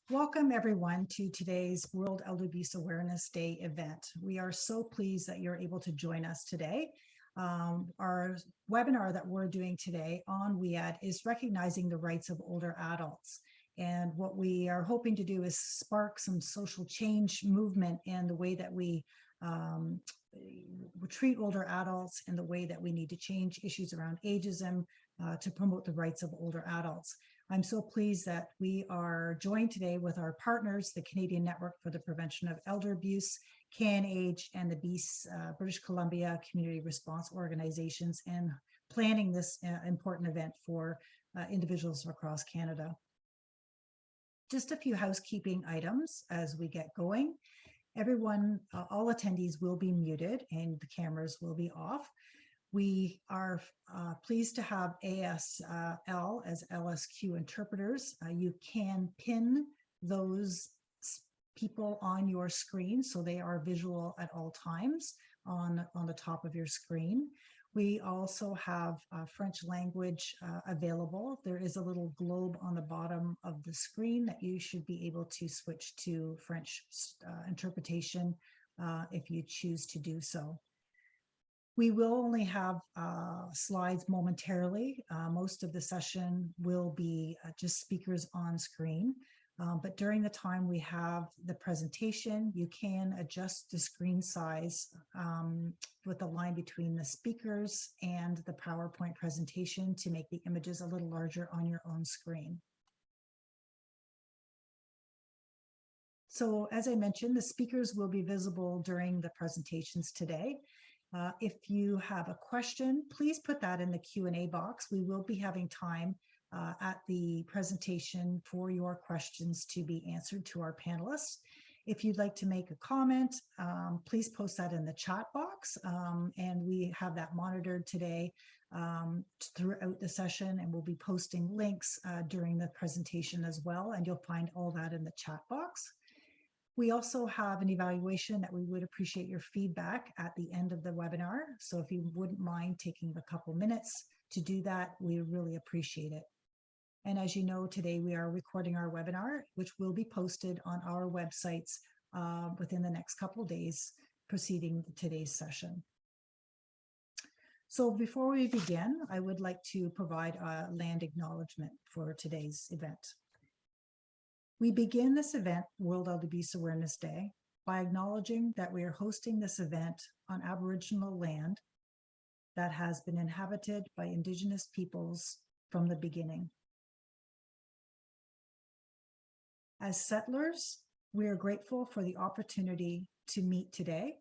Welcome everyone to today's World Elder Abuse Awareness Day event. We are so pleased that you're able to join us today. Our webinar that we're doing today on WEAAD is recognizing the rights of older adults. And what we are hoping to do is spark some social change movement in the way that we treat older adults and the way that we need to change issues around ageism to promote the rights of older adults. I'm so pleased that we are joined today with our partners, the Canadian Network for the Prevention of Elder Abuse, CanAge, and the British Columbia Community Response Organizations, and planning this important event for individuals across Canada. Just a few housekeeping items as we get going. Everyone, all attendees will be muted and the cameras will be off. We are pleased to have ASL as LSQ interpreters. You can pin those people on your screen so they are visual at all times on the top of your screen. We also have French language available. There is a little globe on the bottom of the screen that you should be able to switch to French interpretation if you choose to do so. We will only have slides momentarily. Most of the session will be just speakers on screen. But during the time we have the presentation, you can adjust the screen size with the line between the speakers and the PowerPoint presentation to make the images a little larger on your own screen. So as I mentioned, the speakers will be visible during the presentations today. If you have a question, please put that in the Q&A box. We will be having time at the presentation for your questions to be answered to our panelists. If you'd like to make a comment, please post that in the chat box. And we have that monitored today throughout the session, and we'll be posting links during the presentation as well. And you'll find all that in the chat box. We also have an evaluation that we would appreciate your feedback at the end of the webinar. So if you wouldn't mind taking a couple minutes to do that, we really appreciate it. And as you know, today we are recording our webinar, which will be posted on our websites within the next couple of days preceding today's session. So before we begin, I would like to provide a land acknowledgement for today's event. We begin this event, World Elder Abuse Awareness Day, by acknowledging that we are hosting this event on Aboriginal land that has been inhabited by Indigenous peoples from the beginning. As settlers, we are grateful for the opportunity to meet today,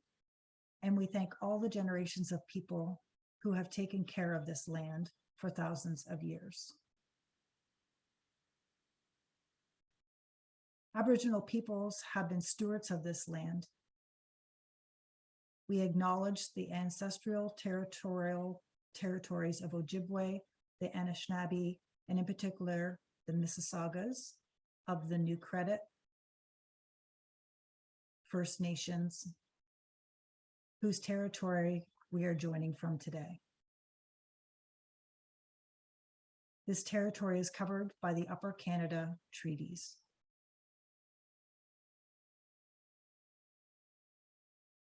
and we thank all the generations of people who have taken care of this land for thousands of years. Aboriginal peoples have been stewards of this land. We acknowledge the ancestral territories of Ojibwe, the Anishinaabe, and in particular, the Mississaugas of the New Credit, First Nations, whose territory we are joining from today. This territory is covered by the Upper Canada Treaties.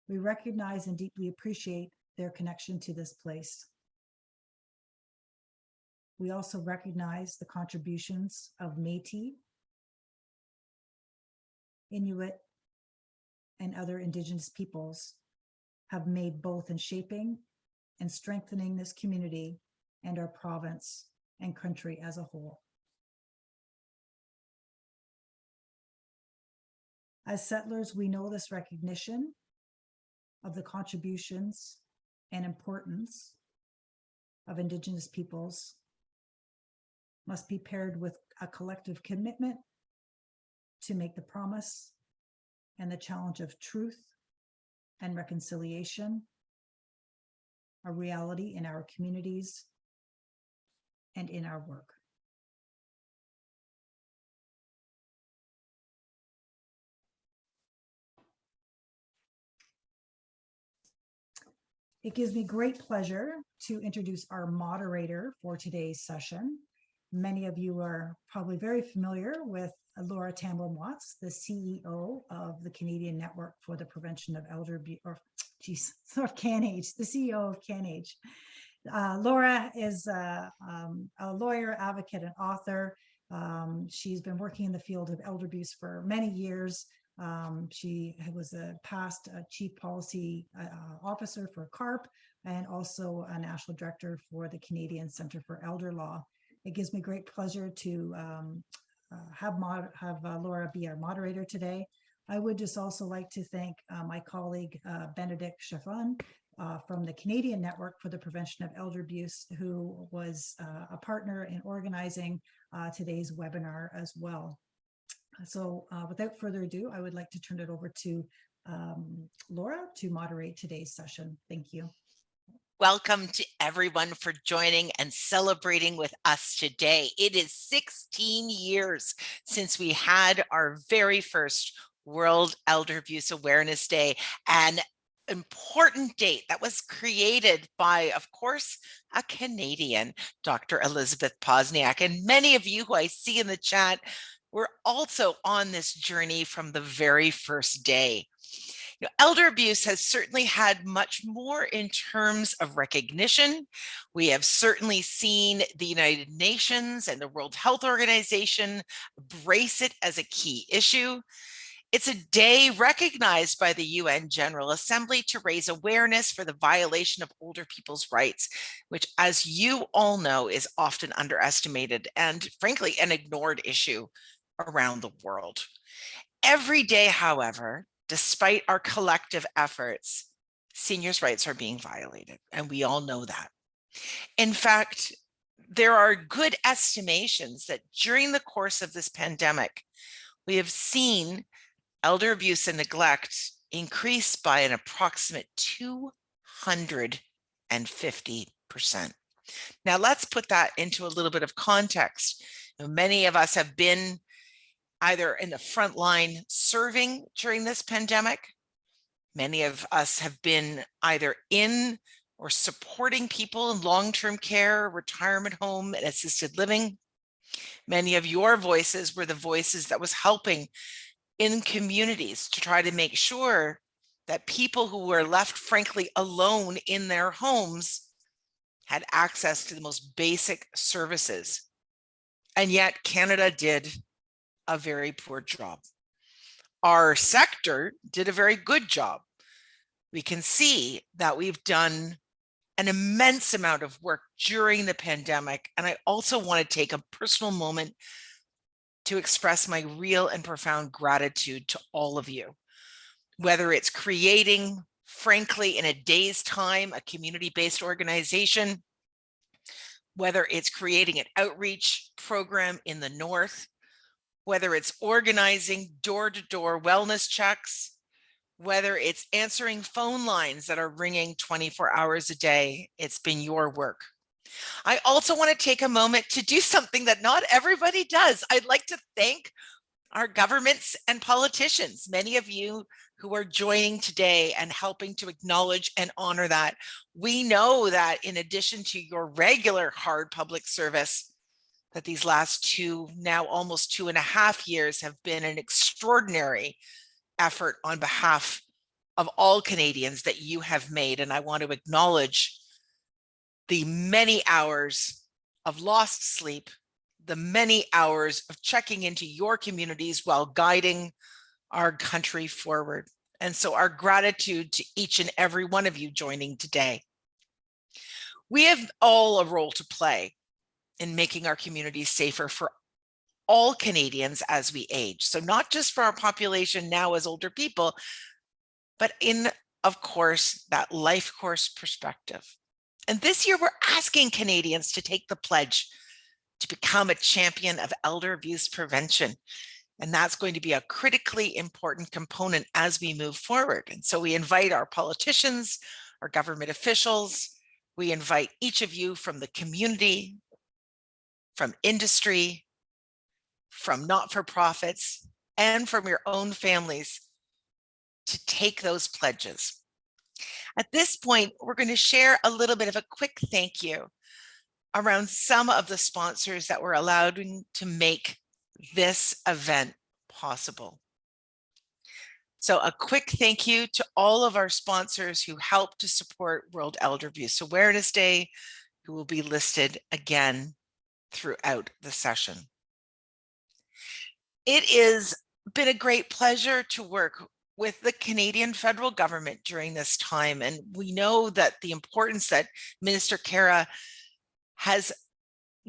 We recognize and deeply appreciate their connection to this place. We also recognize the contributions of Métis, Inuit, and other Indigenous peoples have made both in shaping and strengthening this community and our province and country as a whole. As settlers, we know this recognition of the contributions and importance of Indigenous peoples must be paired with a collective commitment to make the promise and the challenge of truth and reconciliation a reality in our communities and in our work. It gives me great pleasure to introduce our moderator for today's session. Many of you are probably very familiar with Laura Tamblin-Watts, the CEO of the Canadian Network for the Prevention of Elder Abuse, or geez, of CanAge, the CEO of CanAge. Laura is a lawyer, advocate, and author. She's been working in the field of elder abuse for many years. She was a past chief policy officer for CARP and also a national director for the Canadian Centre for Elder Law. It gives me great pleasure to have Laura be our moderator today. I would just also like to thank my colleague Benedict Chaffon from the Canadian Network for the Prevention of Elder Abuse, who was a partner in organizing today's webinar as well. So without further ado, I would like to turn it over to Laura to moderate today's session. Thank you. Welcome to everyone for joining and celebrating with us today. It is 16 years since we had our very first World Elder Abuse Awareness Day, an important date that was created by, of course, a Canadian, Dr. Elizabeth Posniak. And many of you who I see in the chat were also on this journey from the very first day. Elder abuse has certainly had much more in terms of recognition. We have certainly seen the United Nations and the World Health Organization embrace it as a key issue. It's a day recognized by the UN General Assembly to raise awareness for the violation of older people's rights, which, as you all know, is often underestimated and, frankly, an ignored issue around the world. Every day, however, despite our collective efforts, seniors' rights are being violated, and we all know that. In fact, there are good estimations that during the course of this pandemic, we have seen elder abuse and neglect increase by an approximate 250%. Now, let's put that into a little bit of context. Many of us have been either in the front line serving during this pandemic. Many of us have been either in or supporting people in long-term care, retirement home, and assisted living. Many of your voices were the voices that was helping in communities to try to make sure that people who were left, frankly, alone in their homes had access to the most basic services. And yet Canada did a very poor job. Our sector did a very good job. We can see that we've done an immense amount of work during the pandemic. And I also want to take a personal moment to express my real and profound gratitude to all of you, whether it's creating, frankly, in a day's time, a community-based organization, whether it's creating an outreach program in the North, whether it's organizing door-to-door wellness checks, whether it's answering phone lines that are ringing 24 hours a day, it's been your work. I also want to take a moment to do something that not everybody does. I'd like to thank our governments and politicians, many of you who are joining today and helping to acknowledge and honor that. We know that in addition to your regular hard public service, that these last now almost 2.5 years have been an extraordinary effort on behalf of all Canadians that you have made. And I want to acknowledge the many hours of lost sleep, the many hours of checking into your communities while guiding our country forward. And so our gratitude to each and every one of you joining today. We have all a role to play in making our communities safer for all Canadians as we age. So not just for our population now as older people, but in, of course, that life course perspective. And this year, we're asking Canadians to take the pledge to become a champion of elder abuse prevention. And that's going to be a critically important component as we move forward. And so we invite our politicians, our government officials, we invite each of you from the community, from industry, from not-for-profits, and from your own families to take those pledges. At this point, we're going to share a little bit of a quick thank you around some of the sponsors that were allowed to make this event possible. So a quick thank you to all of our sponsors who helped to support World Elder Abuse Awareness Day, who will be listed again throughout the session. It has been a great pleasure to work with the Canadian federal government during this time. And we know that the importance that Minister Kara has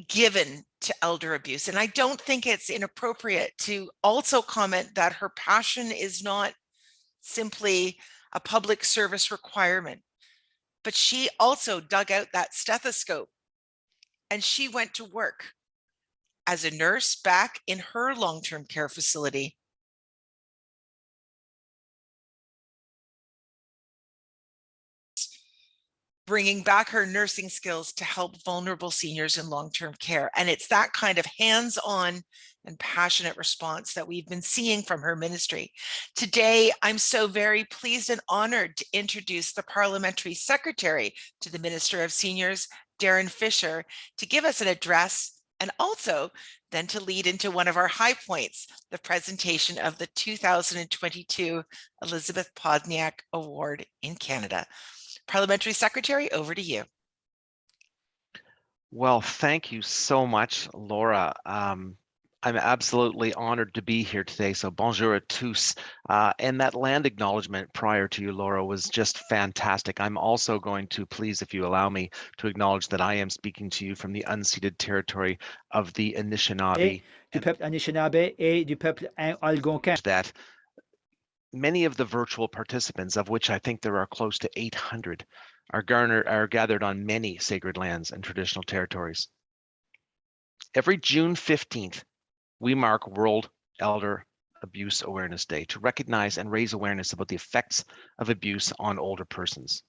given to elder abuse. And I don't think it's inappropriate to also comment that her passion is not simply a public service requirement, but she also dug out that stethoscope and she went to work as a nurse back in her long-term care facility. Bringing back her nursing skills to help vulnerable seniors in long-term care. And it's that kind of hands-on and passionate response that we've been seeing from her ministry. Today, I'm so very pleased and honored to introduce the Parliamentary Secretary to the Minister of Seniors, Darren Fisher, to give us an address and also then to lead into one of our high points, the presentation of the 2022 Elizabeth Podniak Award in Canada. Parliamentary Secretary, over to you. Well, thank you so much, Laura. I'm absolutely honored to be here today. So bonjour à tous. And that land acknowledgement prior to you, Laura, was just fantastic. I'm also going to, please, if you allow me, to acknowledge that I am speaking to you from the unceded territory of the Anishinaabe. Du peuple Anishinaabe et du peuple Algonquin. That many of the virtual participants, of which I think there are close to 800, are gathered on many sacred lands and traditional territories. Every June 15th, we mark World Elder Abuse Awareness Day to recognize and raise awareness about the effects of abuse on older persons.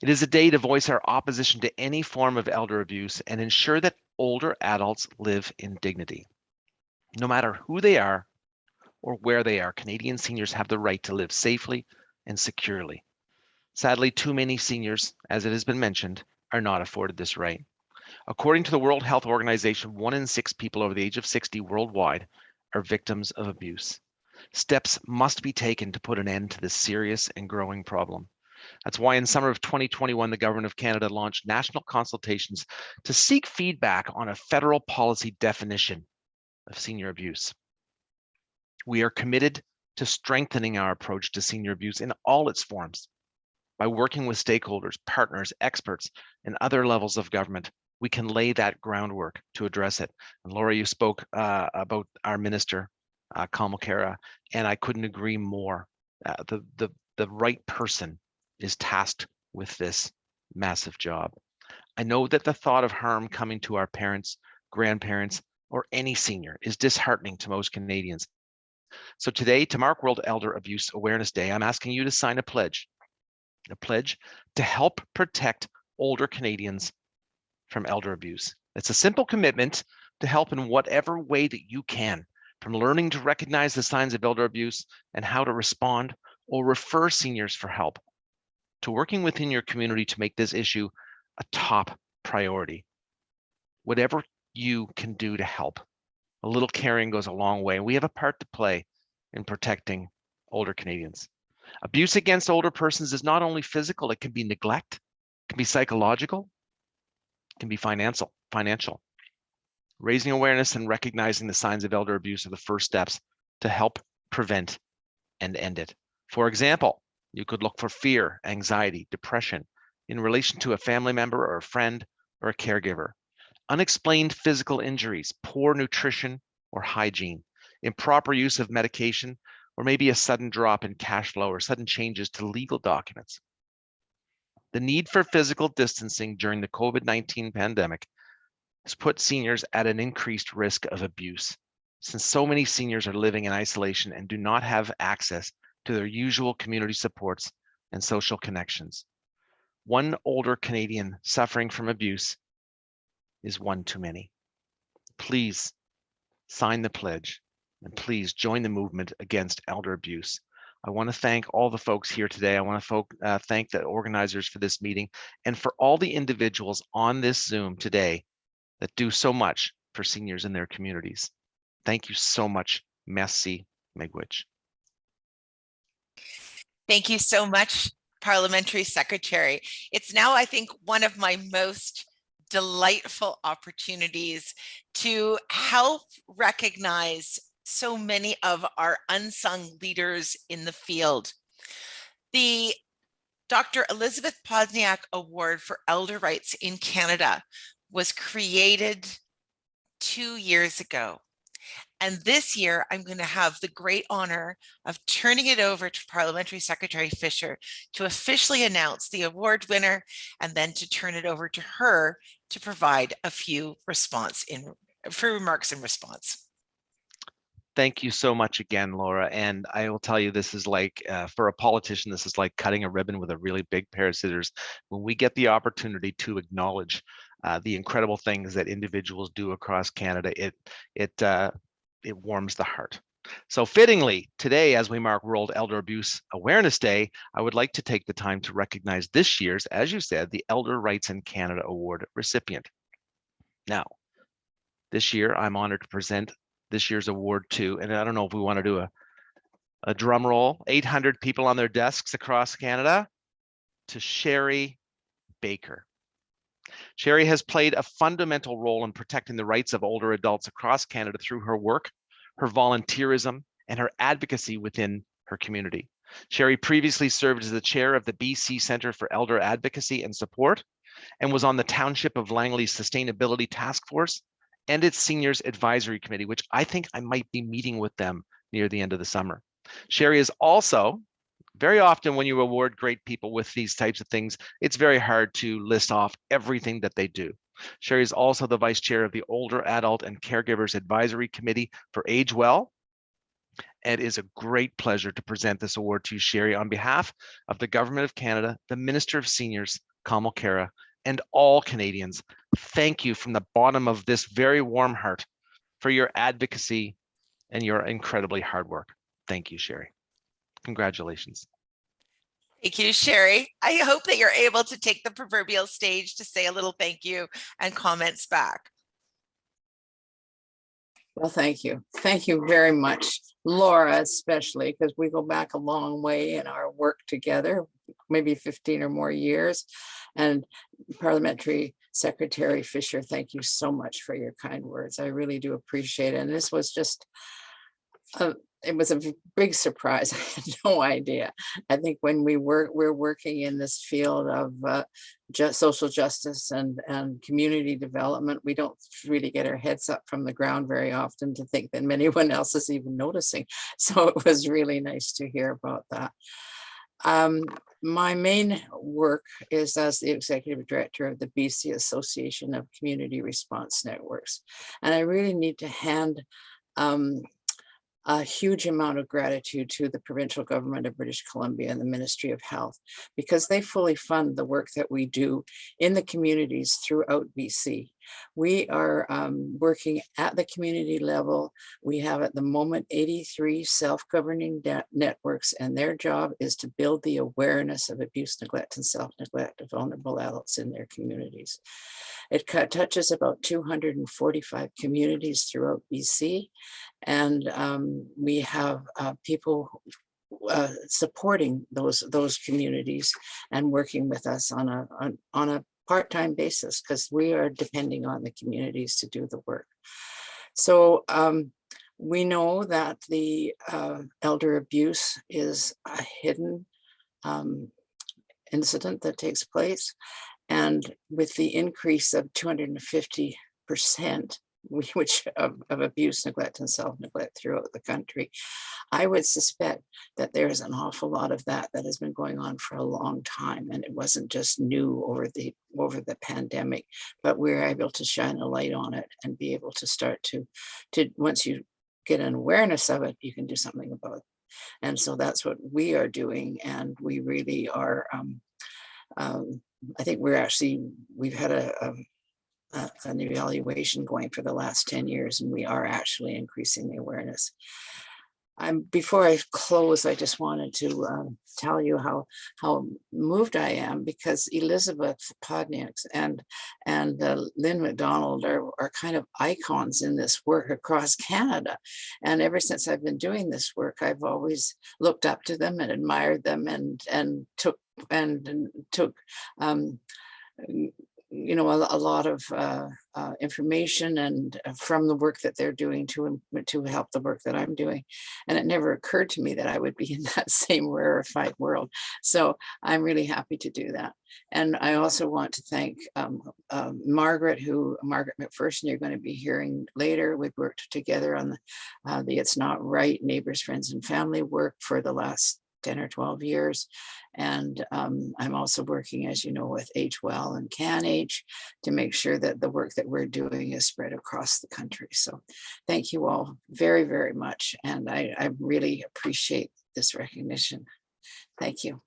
It is a day to voice our opposition to any form of elder abuse and ensure that older adults live in dignity. No matter who they are or where they are, Canadian seniors have the right to live safely and securely. Sadly, too many seniors, as it has been mentioned, are not afforded this right. According to the World Health Organization, 1 in 6 people over the age of 60 worldwide are victims of abuse. Steps must be taken to put an end to this serious and growing problem. That's why in summer of 2021, the Government of Canada launched national consultations to seek feedback on a federal policy definition of senior abuse. We are committed to strengthening our approach to senior abuse in all its forms. By working with stakeholders, partners, experts, and other levels of government, we can lay that groundwork to address it. And Laura, you spoke about our minister, Kara, and I couldn't agree more. The right person is tasked with this massive job. I know that the thought of harm coming to our parents, grandparents, or any senior is disheartening to most Canadians. So today, to mark World Elder Abuse Awareness Day, I'm asking you to sign a pledge to help protect older Canadians from elder abuse. It's a simple commitment to help in whatever way that you can, from learning to recognize the signs of elder abuse and how to respond or refer seniors for help, to working within your community to make this issue a top priority. Whatever you can do to help, a little caring goes a long way. We have a part to play in protecting older Canadians. Abuse against older persons is not only physical, it can be neglect, it can be psychological, it can be financial. Raising awareness and recognizing the signs of elder abuse are the first steps to help prevent and end it. For example, you could look for fear, anxiety, depression in relation to a family member or a friend or a caregiver, unexplained physical injuries, poor nutrition or hygiene, improper use of medication, or maybe a sudden drop in cash flow or sudden changes to legal documents. The need for physical distancing during the COVID-19 pandemic has put seniors at an increased risk of abuse, since so many seniors are living in isolation and do not have access to their usual community supports and social connections. One older Canadian suffering from abuse is one too many. Please sign the pledge and please join the movement against elder abuse. I want to thank all the folks here today. I want to thank the organizers for this meeting and for all the individuals on this Zoom today that do so much for seniors in their communities. Thank you so much. Merci, Miigwech. Thank you so much, Parliamentary Secretary. It's now, I think, one of my most delightful opportunities to help recognize so many of our unsung leaders in the field. The Dr. Elizabeth Posniak Award for Elder Rights in Canada was created 2 years ago. And this year, I'm going to have the great honor of turning it over to Parliamentary Secretary Fisher to officially announce the award winner, and then to turn it over to her to provide a few remarks in response. Thank you so much again, Laura. And I will tell you, this is like, for a politician, this is like cutting a ribbon with a really big pair of scissors. When we get the opportunity to acknowledge the incredible things that individuals do across Canada, it warms the heart. So fittingly, today, as we mark World Elder Abuse Awareness Day, I would like to take the time to recognize this year's, as you said, the Elder Rights in Canada Award recipient. Now, this year, I'm honored to present this year's award to, and I don't know if we want to do a drum roll, 800 people on their desks across Canada, to Sherry Baker. Sherry has played a fundamental role in protecting the rights of older adults across Canada through her work, her volunteerism, and her advocacy within her community. Sherry previously served as the chair of the BC Centre for Elder Advocacy and Support, and was on the Township of Langley's Sustainability Task Force and its Seniors Advisory Committee, which I think I might be meeting with them near the end of the summer. Sherry is also, very often when you award great people with these types of things, it's very hard to list off everything that they do. Sherry is also the vice chair of the Older Adult and Caregivers Advisory Committee for Age Well. It is a great pleasure to present this award to you, Sherry, on behalf of the Government of Canada, the Minister of Seniors, Kamal Khera, and all Canadians. Thank you from the bottom of this very warm heart for your advocacy and your incredibly hard work. Thank you, Sherry. Congratulations. Thank you, Sherry. I hope that you're able to take the proverbial stage to say a little thank you and comments back. Well, thank you. Thank you very much, Laura, especially, because we go back a long way in our work together, maybe 15 or more years. And Parliamentary Secretary Fisher, thank you so much for your kind words. I really do appreciate it. And this was just, it was a big surprise. I had no idea. I think when we're working in this field of social justice and community development, we don't really get our heads up from the ground very often to think that anyone else is even noticing. So it was really nice to hear about that. My main work is as the executive director of the BC Association of Community Response Networks. And I really need to hand a huge amount of gratitude to the provincial government of British Columbia and the Ministry of Health, because they fully fund the work that we do in the communities throughout BC. We are working at the community level. We have at the moment 83 self-governing networks, and their job is to build the awareness of abuse, neglect, and self-neglect of vulnerable adults in their communities. It touches about 245 communities throughout BC, and we have people supporting those communities and working with us on a part-time basis, because we are depending on the communities to do the work. So we know that the elder abuse is a hidden incident that takes place. And with the increase of 250%, which of abuse, neglect, and self-neglect throughout the country, I would suspect that there's an awful lot of that has been going on for a long time, and it wasn't just new over the pandemic, but we're able to shine a light on it and be able to start to once you get an awareness of it, you can do something about it. And so that's what we are doing, and we really are. I think we've had an evaluation going for the last 10 years, and we are actually increasing the awareness. before I close, I just wanted to tell you how moved I am, because Elizabeth Podniaks and Lynn McDonald are kind of icons in this work across Canada. And ever since I've been doing this work, I've always looked up to them and admired them and took you know, a lot of information and from the work that they're doing to help the work that I'm doing. And it never occurred to me that I would be in that same rarefied world. So I'm really happy to do that. And I also want to thank Margaret McPherson, you're going to be hearing later. We've worked together on the It's Not Right Neighbors, Friends and Family work for the last 10 or 12 years. And I'm also working, as you know, with Age Well and Can Age to make sure that the work that we're doing is spread across the country. So thank you all very, very much. And I really appreciate this recognition. Thank you.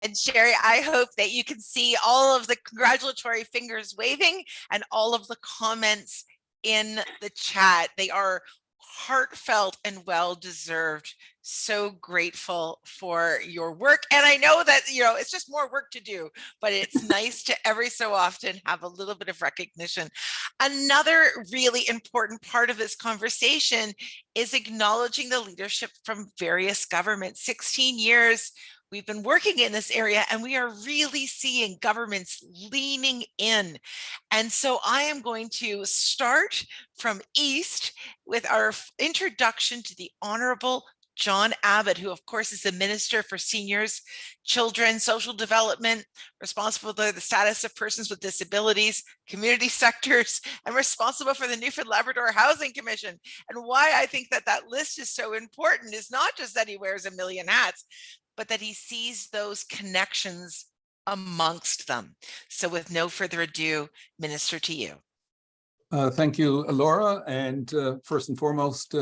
And Sherry, I hope that you can see all of the congratulatory fingers waving and all of the comments in the chat. They are heartfelt and well-deserved. So grateful for your work. And I know that, you know, it's just more work to do, but it's nice to every so often have a little bit of recognition. Another really important part of this conversation is acknowledging the leadership from various governments. 16 years we've been working in this area, and we are really seeing governments leaning in. And so I am going to start from East with our introduction to the Honorable John Abbott, who of course is the Minister for Seniors, Children, Social Development, responsible for the status of persons with disabilities, community sectors, and responsible for the Newfoundland Labrador Housing Commission. And why I think that that list is so important is not just that he wears a million hats, but that he sees those connections amongst them. So with no further ado, Minister, to you. Thank you, Laura. And first and foremost,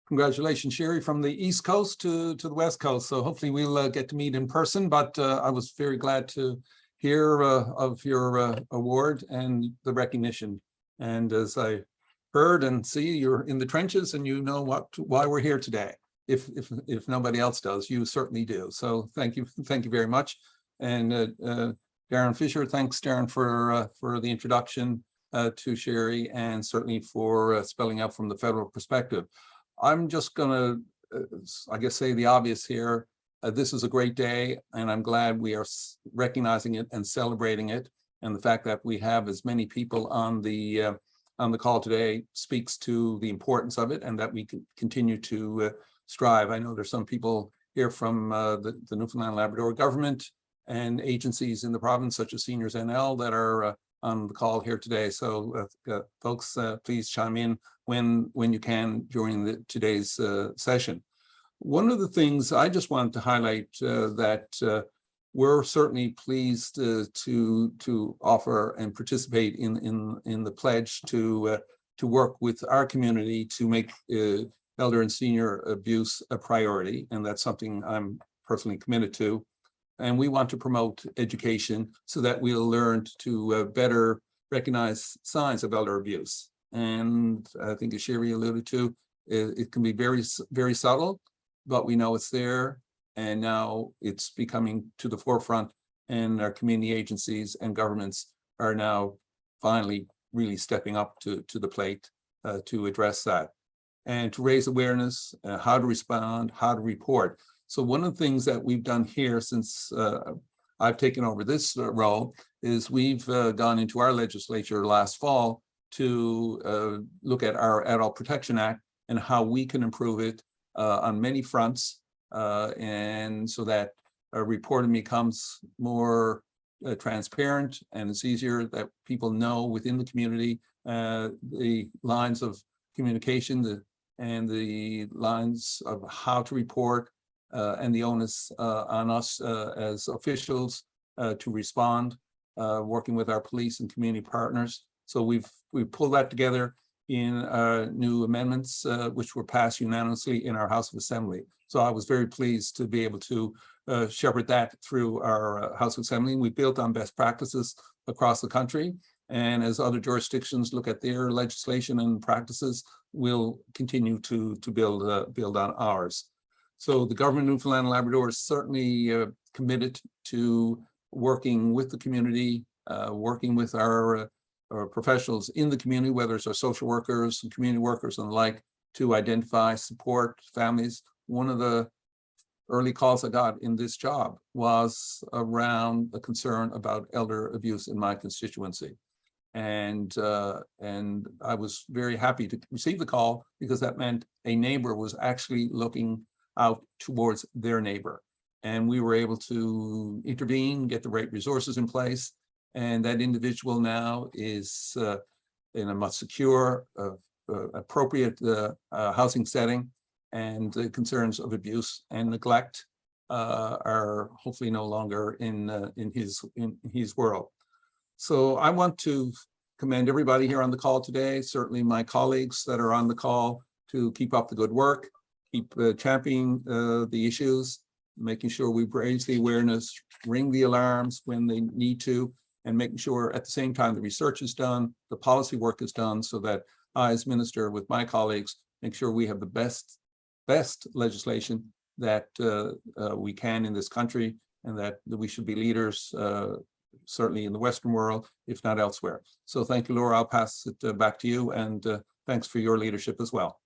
congratulations, Sherry, from the East Coast to the West Coast. So hopefully we'll get to meet in person, but I was very glad to hear of your award and the recognition. And as I heard and see, you're in the trenches and you know why we're here today. If nobody else does, you certainly do. So thank you very much. And Darren Fisher, thanks Darren for the introduction to Sherry, and certainly for spelling out from the federal perspective. I'm just gonna, I guess, say the obvious here. This is a great day, and I'm glad we are recognizing it and celebrating it. And the fact that we have as many people on the call today speaks to the importance of it, and that we can continue to strive. I know there's some people here from the Newfoundland Labrador government and agencies in the province, such as Seniors NL, that are on the call here today. So folks, please chime in when you can during today's session. One of the things I just wanted to highlight that we're certainly pleased to offer and participate in the pledge to work with our community to make elder and senior abuse a priority, and that's something I'm personally committed to. And we want to promote education so that we'll learn to better recognize signs of elder abuse. And I think, as Sherry alluded to, it can be very, very subtle, but we know it's there. And now it's becoming to the forefront, and our community agencies and governments are now finally really stepping up to the plate to address that and to raise awareness, how to respond, how to report. So one of the things that we've done here since I've taken over this role is we've gone into our legislature last fall to look at our Adult Protection Act and how we can improve it on many fronts, and so that reporting becomes more transparent, and it's easier that people know within the community the lines of communication and the lines of how to report, and the onus on us as officials to respond, working with our police and community partners. So we've pulled that together in new amendments, which were passed unanimously in our House of Assembly. So I was very pleased to be able to shepherd that through our House of Assembly. We built on best practices across the country. And as other jurisdictions look at their legislation and practices, we'll continue to build on ours. So the government of Newfoundland and Labrador is certainly committed to working with the community, working with our professionals in the community, whether it's our social workers and community workers and the like, to identify, support families. One of the early calls I got in this job was around a concern about elder abuse in my constituency. And I was very happy to receive the call, because that meant a neighbor was actually looking out towards their neighbor. And we were able to intervene, get the right resources in place. And that individual now is in a much secure, appropriate housing setting, and the concerns of abuse and neglect are hopefully no longer in his world. So I want to commend everybody here on the call today, certainly my colleagues that are on the call, to keep up the good work, keep championing the issues, making sure we raise the awareness, ring the alarms when they need to, and making sure at the same time the research is done, the policy work is done, so that I, as minister, with my colleagues, make sure we have the best legislation that we can in this country, and that we should be leaders, certainly in the Western world, if not elsewhere. So thank you, Laura. I'll pass it back to you, and thanks for your leadership as well.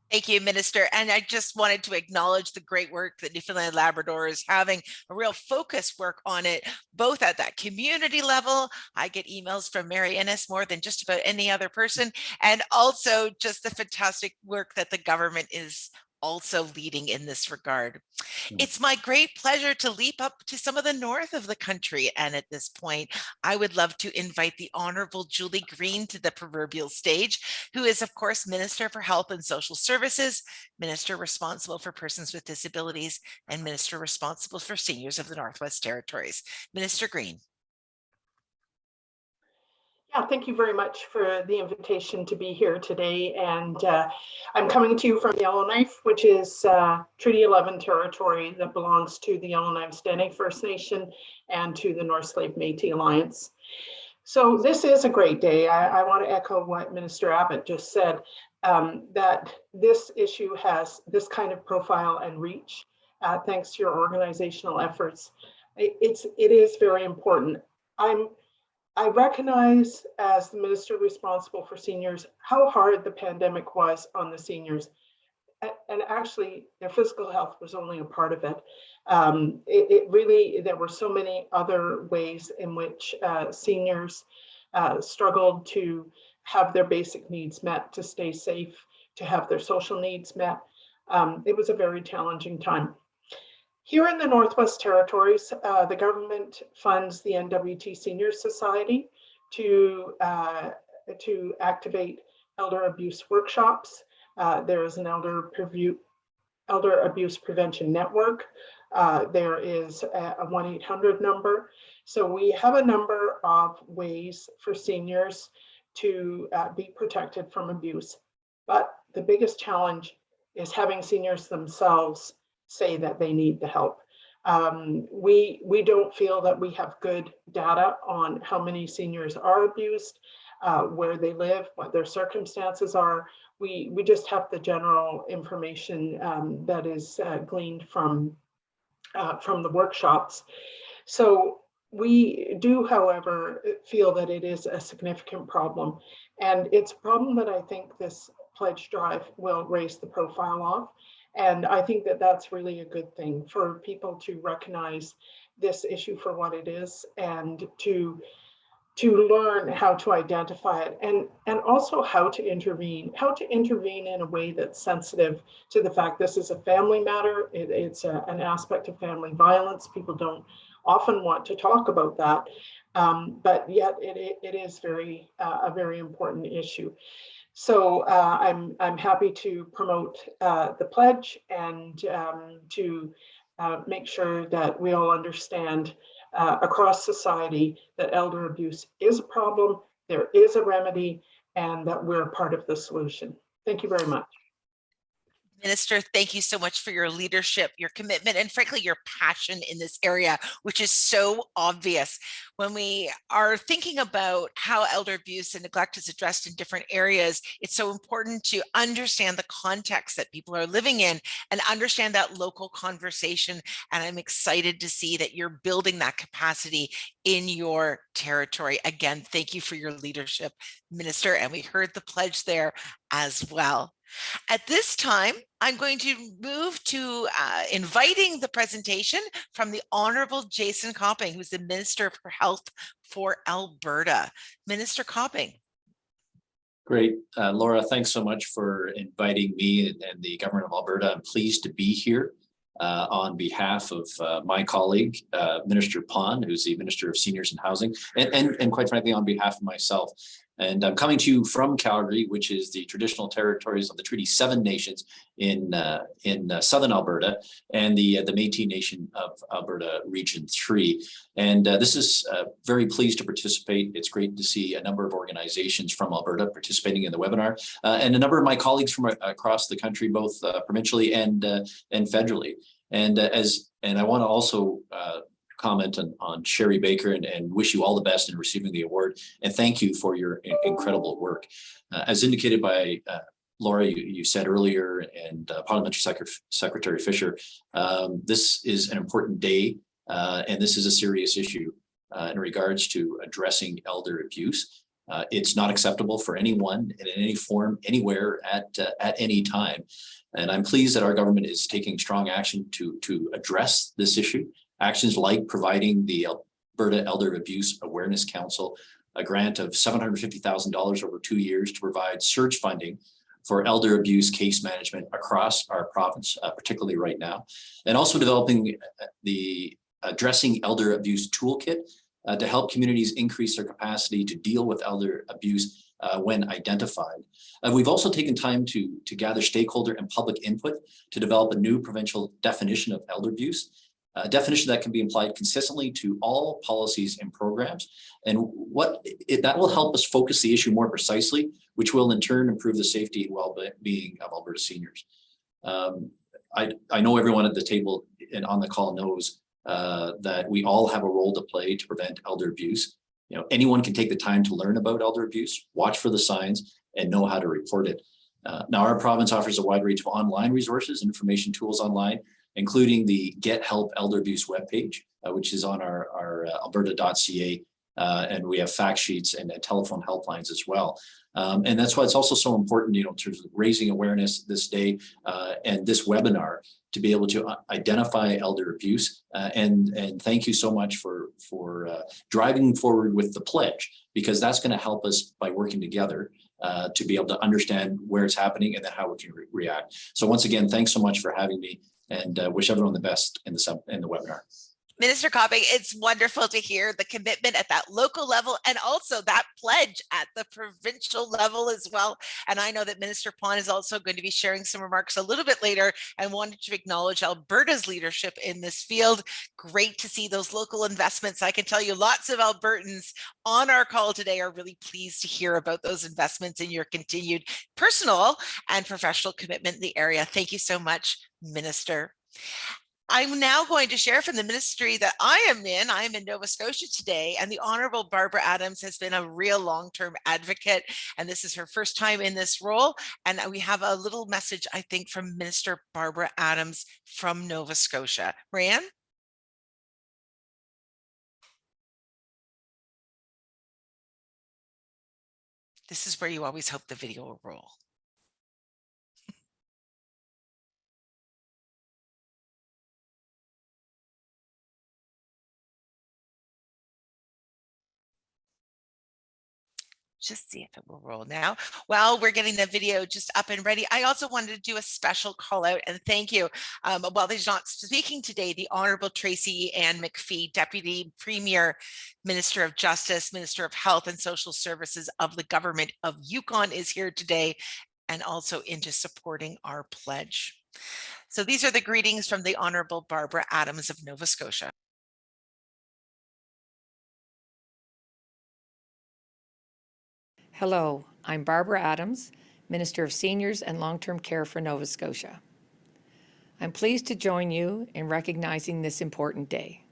Thank you, Minister. And I just wanted to acknowledge the great work that Newfoundland and Labrador is having, a real focus work on it, both at that community level. I get emails from Mary Ennis more than just about any other person, and also just the fantastic work that the government is also leading in this regard. It's my great pleasure to leap up to some of the north of the country. And at this point, I would love to invite the Honorable Julie Green to the proverbial stage, who is, of course, Minister for Health and Social Services, Minister responsible for persons with disabilities, and Minister responsible for seniors of the Northwest Territories. Minister Green. Yeah, thank you very much for the invitation to be here today. And I'm coming to you from Yellowknife, which is Treaty 11 territory that belongs to the Yellowknife Dene First Nation and to the North Slave Métis Alliance. So this is a great day. I want to echo what Minister Abbott just said, that this issue has this kind of profile and reach, thanks to your organizational efforts. It is very important. I recognize, as the minister responsible for seniors, how hard the pandemic was on the seniors. And actually, their physical health was only a part of it. It really, there were so many other ways in which seniors struggled to have their basic needs met, to stay safe, to have their social needs met. It was a very challenging time. Here in the Northwest Territories, the government funds the NWT Senior Society to activate elder abuse workshops. There is an elder abuse prevention network. There is a 1-800 number. So we have a number of ways for seniors to be protected from abuse. But the biggest challenge is having seniors themselves say that they need the help. We don't feel that we have good data on how many seniors are abused, where they live, what their circumstances are. We just have the general information that is gleaned from the workshops. So we do, however, feel that it is a significant problem. And it's a problem that I think this pledge drive will raise the profile of. And I think that that's really a good thing for people to recognize this issue for what it is, and to learn how to identify it, and also how to intervene in a way that's sensitive to the fact this is a family matter. It's an aspect of family violence. People don't often want to talk about that, but yet it is a very important issue. So I'm happy to promote the pledge, and to make sure that we all understand across society that elder abuse is a problem, there is a remedy, and that we're part of the solution. Thank you very much. Minister, thank you so much for your leadership, your commitment, and frankly, your passion in this area, which is so obvious. When we are thinking about how elder abuse and neglect is addressed in different areas, it's so important to understand the context that people are living in and understand that local conversation. And I'm excited to see that you're building that capacity in your territory. Again, thank you for your leadership, Minister. And we heard the pledge there as well. At this time, I'm going to move to inviting the presentation from the Honorable Jason Copping, who's the Minister for Health for Alberta. Minister Copping. Great. Laura, thanks so much for inviting me and the Government of Alberta. I'm pleased to be here on behalf of my colleague, Minister Pon, who's the Minister of Seniors and Housing, and quite frankly, on behalf of myself. And I'm coming to you from Calgary, which is the traditional territories of the Treaty 7 nations in southern Alberta and the Métis Nation of Alberta Region 3. And this is very pleased to participate. It's great to see a number of organizations from Alberta participating in the webinar, and a number of my colleagues from across the country, both provincially and federally. And I want to also comment on Sherry Baker and wish you all the best in receiving the award. And thank you for your incredible work. As indicated by Laura, you said earlier, and Parliamentary Secretary Fisher, this is an important day, and this is a serious issue in regards to addressing elder abuse. It's not acceptable for anyone in any form, anywhere, at any time. And I'm pleased that our government is taking strong action to address this issue. Actions like providing the Alberta Elder Abuse Awareness Council a grant of $750,000 over 2 years to provide surge funding for elder abuse case management across our province, particularly right now, and also developing the Addressing Elder Abuse Toolkit to help communities increase their capacity to deal with elder abuse when identified. We've also taken time to gather stakeholder and public input to develop a new provincial definition of elder abuse, a definition that can be applied consistently to all policies and programs. And that will help us focus the issue more precisely, which will in turn improve the safety and well-being of Alberta seniors. I know everyone at the table and on the call knows that we all have a role to play to prevent elder abuse. You know, anyone can take the time to learn about elder abuse, watch for the signs, and know how to report it. Now, our province offers a wide range of online resources and information tools online, including the Get Help Elder Abuse webpage, which is on our alberta.ca, and we have fact sheets and telephone helplines as well. And that's why it's also so important, in terms of raising awareness this day and this webinar to be able to identify elder abuse. And thank you so much for driving forward with the pledge, because that's going to help us by working together to be able to understand where it's happening and then how we can react. So once again, thanks so much for having me, and wish everyone the best in the webinar. Minister Copping, it's wonderful to hear the commitment at that local level and also that pledge at the provincial level as well. And I know that Minister Pon is also going to be sharing some remarks a little bit later, and wanted to acknowledge Alberta's leadership in this field. Great to see those local investments. I can tell you lots of Albertans on our call today are really pleased to hear about those investments and your continued personal and professional commitment in the area. Thank you so much, Minister. I'm now going to share from the ministry that I am in. I am in Nova Scotia today, and the Honorable Barbara Adams has been a real long-term advocate, and this is her first time in this role. And we have a little message, I think, from Minister Barbara Adams from Nova Scotia. Ryan? This is where you always hope the video will roll. Just see if it will roll now. While we're getting the video just up and ready, I also wanted to do a special call out and thank you. While he's not speaking today, the Honorable Tracy Ann McPhee, Deputy Premier, Minister of Justice, Minister of Health and Social Services of the Government of Yukon is here today, and also into supporting our pledge. So these are the greetings from the Honorable Barbara Adams of Nova Scotia. Hello, I'm Barbara Adams, Minister of Seniors and Long-Term Care for Nova Scotia. I'm pleased to join you in recognizing this important day.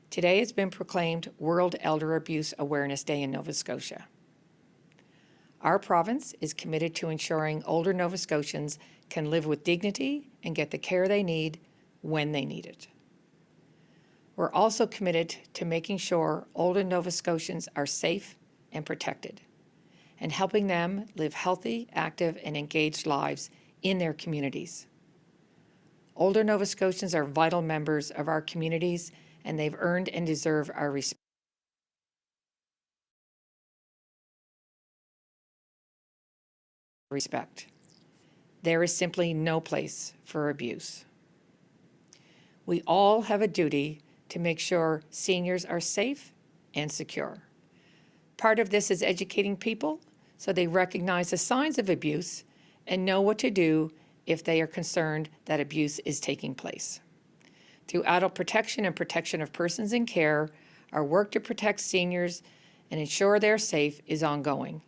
Today has been proclaimed World Elder Abuse Awareness Day in Nova Scotia. Our province is committed to ensuring older Nova Scotians can live with dignity and get the care they need when they need it. We're also committed to making sure older Nova Scotians are safe and protected, and helping them live healthy, active, and engaged lives in their communities. Older Nova Scotians are vital members of our communities, and they've earned and deserve our respect. There is simply no place for abuse. We all have a duty to make sure seniors are safe and secure. Part of this is educating people so they recognize the signs of abuse and know what to do if they are concerned that abuse is taking place. Through adult protection and protection of persons in care, our work to protect seniors and ensure they're safe is ongoing.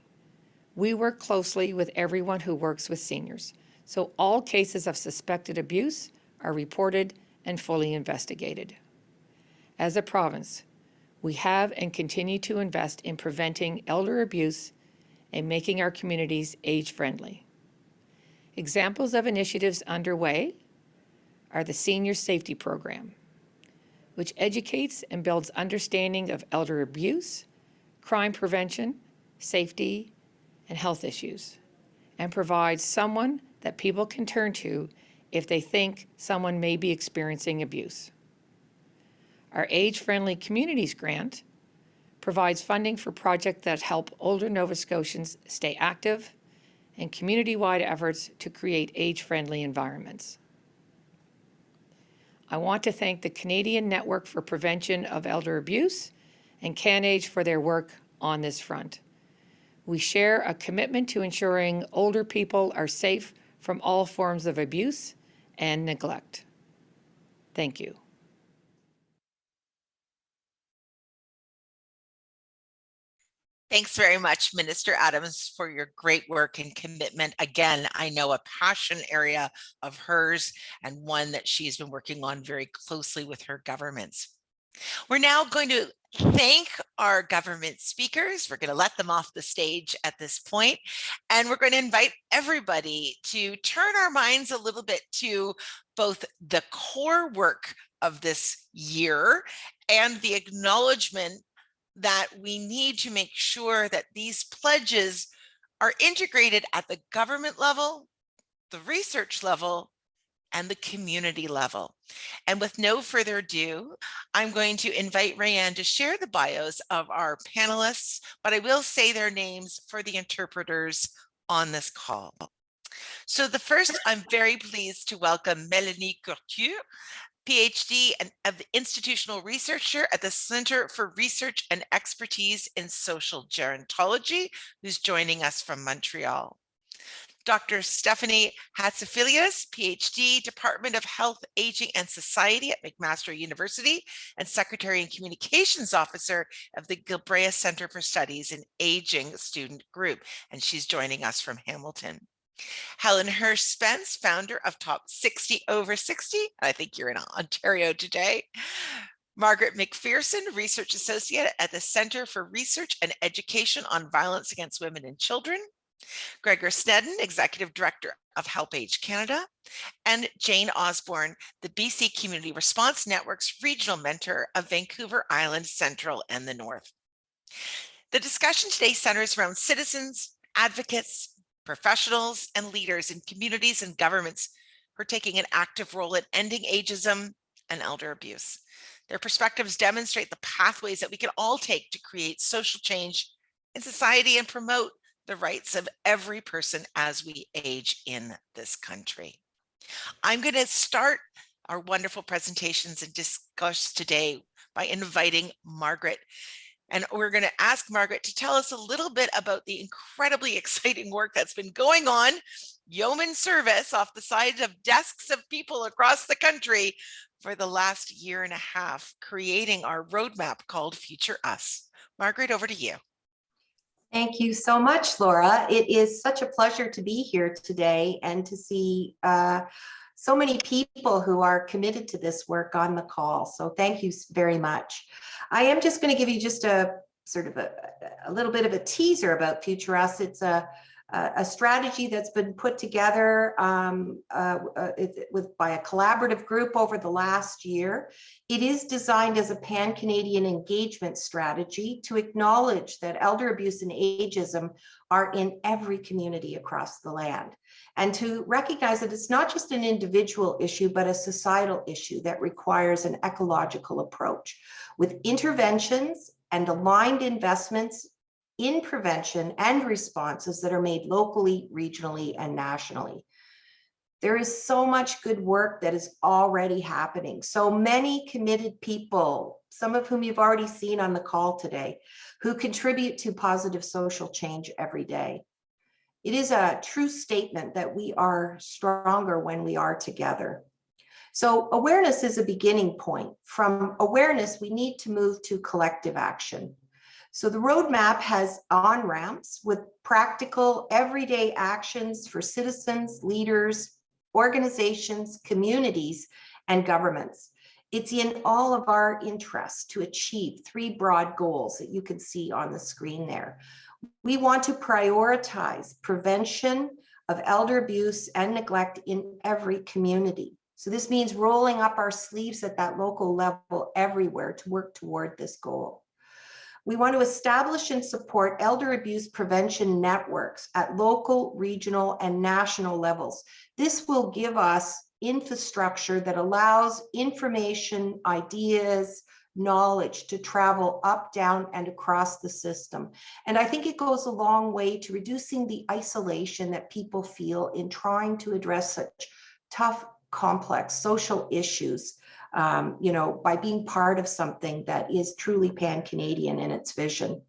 We work closely with everyone who works with seniors, so all cases of suspected abuse are reported and fully investigated. As a province, we have and continue to invest in preventing elder abuse and making our communities age-friendly. Examples of initiatives underway are the Senior Safety Program, which educates and builds understanding of elder abuse, crime prevention, safety, and health issues, and provides someone that people can turn to if they think someone may be experiencing abuse. Our Age-Friendly Communities Grant provides funding for projects that help older Nova Scotians stay active and community-wide efforts to create age-friendly environments. I want to thank the Canadian Network for Prevention of Elder Abuse and CanAge for their work on this front. We share a commitment to ensuring older people are safe from all forms of abuse and neglect. Thank you. Thanks very much, Minister Adams, for your great work and commitment. Again, I know a passion area of hers and one that she's been working on very closely with her governments. We're now going to thank our government speakers. We're going to let them off the stage at this point, and we're going to invite everybody to turn our minds a little bit to both the core work of this year and the acknowledgement that we need to make sure that these pledges are integrated at the government level, the research level, and the community level. And with no further ado, I'm going to invite Rayanne to share the bios of our panelists, but I will say their names for the interpreters on this call. So the first, I'm very pleased to welcome Mélanie Courtieu, PhD and institutional researcher at the Center for Research and Expertise in Social Gerontology, who's joining us from Montreal. Dr. Stephanie Hatzafilias, PhD, Department of Health, Aging and Society at McMaster University, and Secretary and Communications Officer of the Gilbrea Center for Studies in Aging Student Group, and she's joining us from Hamilton. Helen Hirsch Spence, founder of Top 60 Over 60. I think you're in Ontario today. Margaret McPherson, research associate at the Center for Research and Education on Violence Against Women and Children. Gregor Snedden, executive director of Help Age Canada. And Jane Osborne, the BC Community Response Network's regional mentor of Vancouver Island, Central, and the North. The discussion today centers around citizens, advocates, professionals, and leaders in communities and governments who are taking an active role in ending ageism and elder abuse. Their perspectives demonstrate the pathways that we can all take to create social change in society and promote the rights of every person as we age in this country. I'm going to start our wonderful presentations and discuss today by inviting Margaret. And we're going to ask Margaret to tell us a little bit about the incredibly exciting work that's been going on, yeoman service off the sides of desks of people across the country for the last year and a half, creating our roadmap called Future Us. Margaret, over to you. Thank you so much, Laura. It is such a pleasure to be here today and to see so many people who are committed to this work on the call. So thank you very much. I am just going to give you just a sort of a little bit of a teaser about Future Us. It's a strategy that's been put together by a collaborative group over the last year. It is designed as a pan-Canadian engagement strategy to acknowledge that elder abuse and ageism are in every community across the land, and to recognize that it's not just an individual issue, but a societal issue that requires an ecological approach with interventions and aligned investments in prevention and responses that are made locally, regionally, and nationally. There is so much good work that is already happening. So many committed people, some of whom you've already seen on the call today, who contribute to positive social change every day. It is a true statement that we are stronger when we are together. So awareness is a beginning point. From awareness, we need to move to collective action. So the roadmap has on-ramps with practical everyday actions for citizens, leaders, organizations, communities, and governments. It's in all of our interests to achieve 3 broad goals that you can see on the screen there. We want to prioritize prevention of elder abuse and neglect in every community. So this means rolling up our sleeves at that local level everywhere to work toward this goal. We want to establish and support elder abuse prevention networks at local, regional, and national levels. This will give us infrastructure that allows information, ideas, knowledge to travel up, down, and across the system. And I think it goes a long way to reducing the isolation that people feel in trying to address such tough, complex social issues, by being part of something that is truly pan-Canadian in its vision.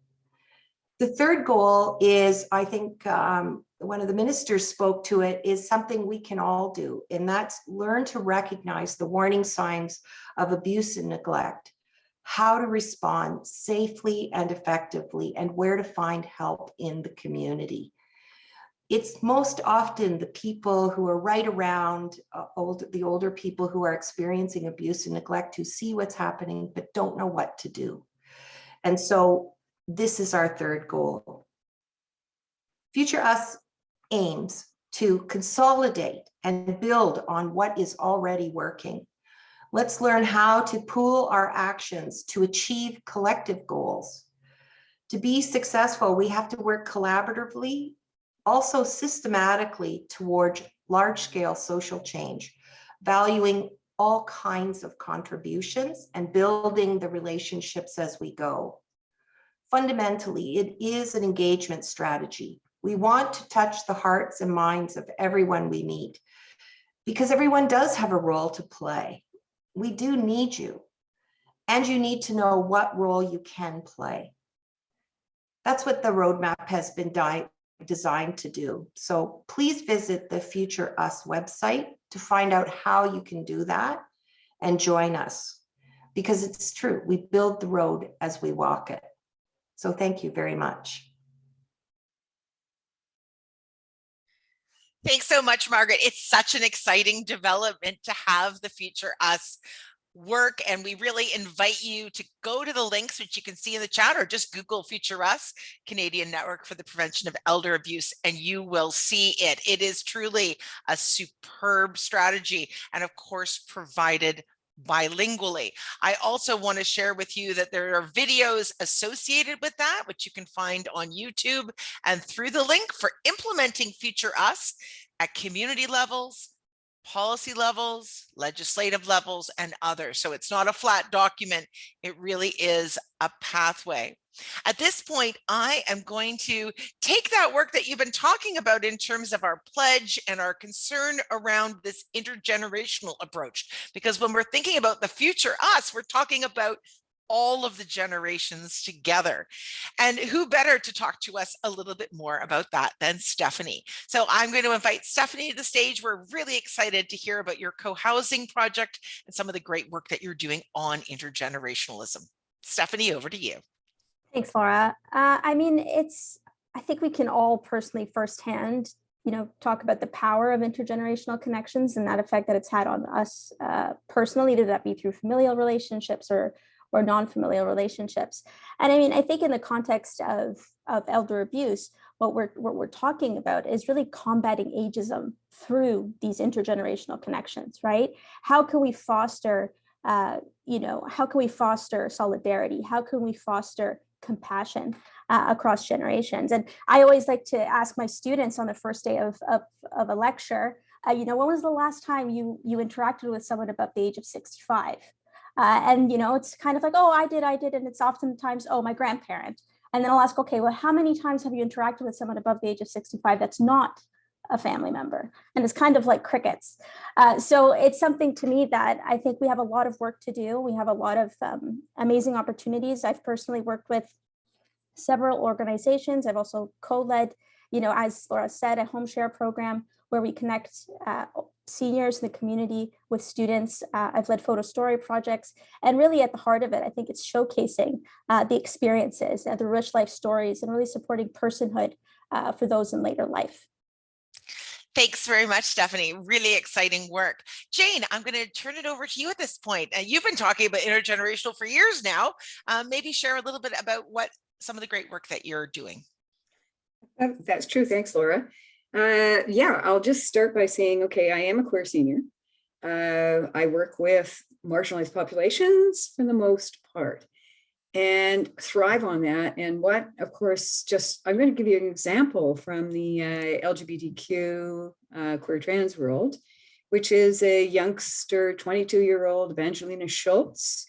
The third goal is, I think one of the ministers spoke to it, is something we can all do, and that's learn to recognize the warning signs of abuse and neglect, how to respond safely and effectively, and where to find help in the community. It's most often the people who are right around the older people who are experiencing abuse and neglect who see what's happening but don't know what to do. And so this is our third goal. Future Us aims to consolidate and build on what is already working. Let's learn how to pool our actions to achieve collective goals. To be successful, we have to work collaboratively, also systematically toward large-scale social change, valuing all kinds of contributions and building the relationships as we go. Fundamentally, it is an engagement strategy. We want to touch the hearts and minds of everyone we meet, because everyone does have a role to play. We do need you, and you need to know what role you can play. That's what the roadmap has been designed to do. So please visit the Future Us website to find out how you can do that and join us, because it's true, we build the road as we walk it. So thank you very much. Thanks so much, Margaret. It's such an exciting development to have the Future Us work, and we really invite you to go to the links which you can see in the chat, or just Google Future Us, Canadian Network for the Prevention of Elder Abuse, and you will see it. It is truly a superb strategy, and of course provided bilingually. I also want to share with you that there are videos associated with that, which you can find on YouTube and through the link for implementing Future Us at community levels, policy levels, legislative levels, and others. So it's not a flat document. It really is a pathway. At this point, I am going to take that work that you've been talking about in terms of our pledge and our concern around this intergenerational approach, because when we're thinking about the Future Us, we're talking about all of the generations together. And who better to talk to us a little bit more about that than Stephanie. So I'm going to invite Stephanie to the stage. We're really excited to hear about your co-housing project and some of the great work that you're doing on intergenerationalism. Stephanie, over to you. Thanks, Laura. I think we can all personally firsthand talk about the power of intergenerational connections and that effect that it's had on us personally, either that be through familial relationships or non-familial relationships. And I mean, I think in the context of elder abuse, what we're talking about is really combating ageism through these intergenerational connections, right? How can we foster, how can we foster solidarity? How can we foster compassion across generations? And I always like to ask my students on the first day of a lecture, when was the last time you interacted with someone above the age of 65? And it's kind of like, oh, I did, and it's oftentimes, oh, my grandparent. And then I'll ask, okay, well, how many times have you interacted with someone above the age of 65 that's not a family member? And it's kind of like crickets. So it's something to me that I think we have a lot of work to do. We have a lot of amazing opportunities. I've personally worked with several organizations. I've also co-led, as Laura said, a home share program where we connect seniors in the community with students. I've led photo story projects, and really at the heart of it, I think it's showcasing the experiences and the rich life stories and really supporting personhood for those in later life. Thanks very much, Stephanie. Really exciting work. Jane, I'm going to turn it over to you at this point. You've been talking about intergenerational for years now. Maybe share a little bit about some of the great work that you're doing. That's true. Thanks, Laura. Yeah, I'll just start by saying, okay, I am a queer senior. I work with marginalized populations for the most part and thrive on that. And what, of course, I'm going to give you an example from the LGBTQ queer trans world, which is a youngster, 22-year-old Evangelina Schultz,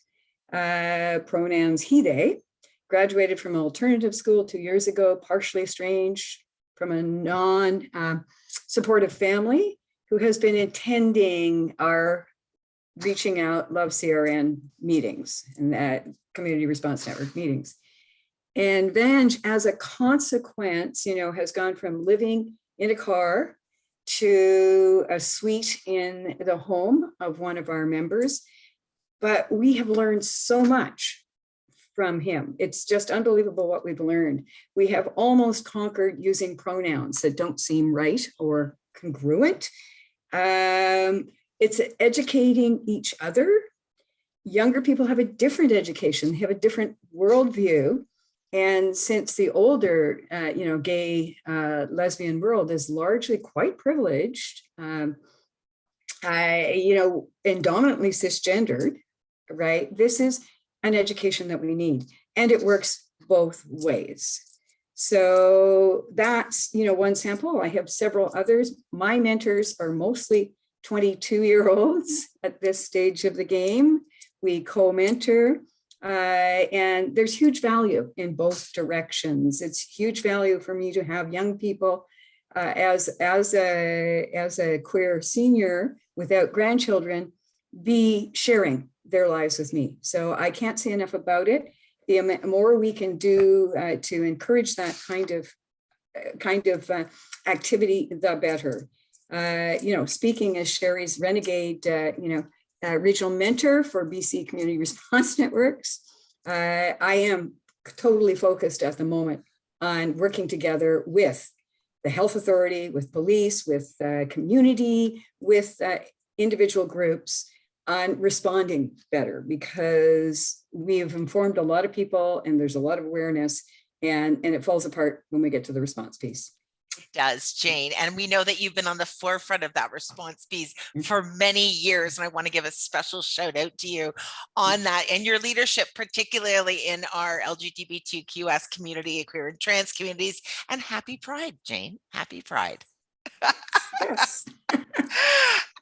pronouns he, they, graduated from alternative school 2 years ago, partially estranged from a non-supportive family who has been attending our Reaching Out Love CRN meetings and that Community Response Network meetings. And then as a consequence, has gone from living in a car to a suite in the home of one of our members. But we have learned so much from him. It's just unbelievable what we've learned. We have almost conquered using pronouns that don't seem right or congruent. It's educating each other. Younger people have a different education, they have a different worldview. And since the older, gay, lesbian world is largely quite privileged, and dominantly cisgendered, right? This is an education that we need, and it works both ways. So that's, one sample. I have several others. My mentors are mostly 22-year-olds at this stage of the game. We co-mentor, and there's huge value in both directions. It's huge value for me to have young people as a queer senior without grandchildren be sharing their lives with me. So I can't say enough about it. The more we can do to encourage that kind of activity, the better. Speaking as Sherry's renegade, regional mentor for BC Community Response Networks, I am totally focused at the moment on working together with the health authority, with police, with community, with individual groups on responding better, because we've informed a lot of people and there's a lot of awareness, and it falls apart when we get to the response piece. It does, Jane. And we know that you've been on the forefront of that response piece for many years. And I want to give a special shout out to you on that and your leadership, particularly in our LGBTQS community, queer and trans communities. And happy Pride, Jane. Happy Pride. Yes.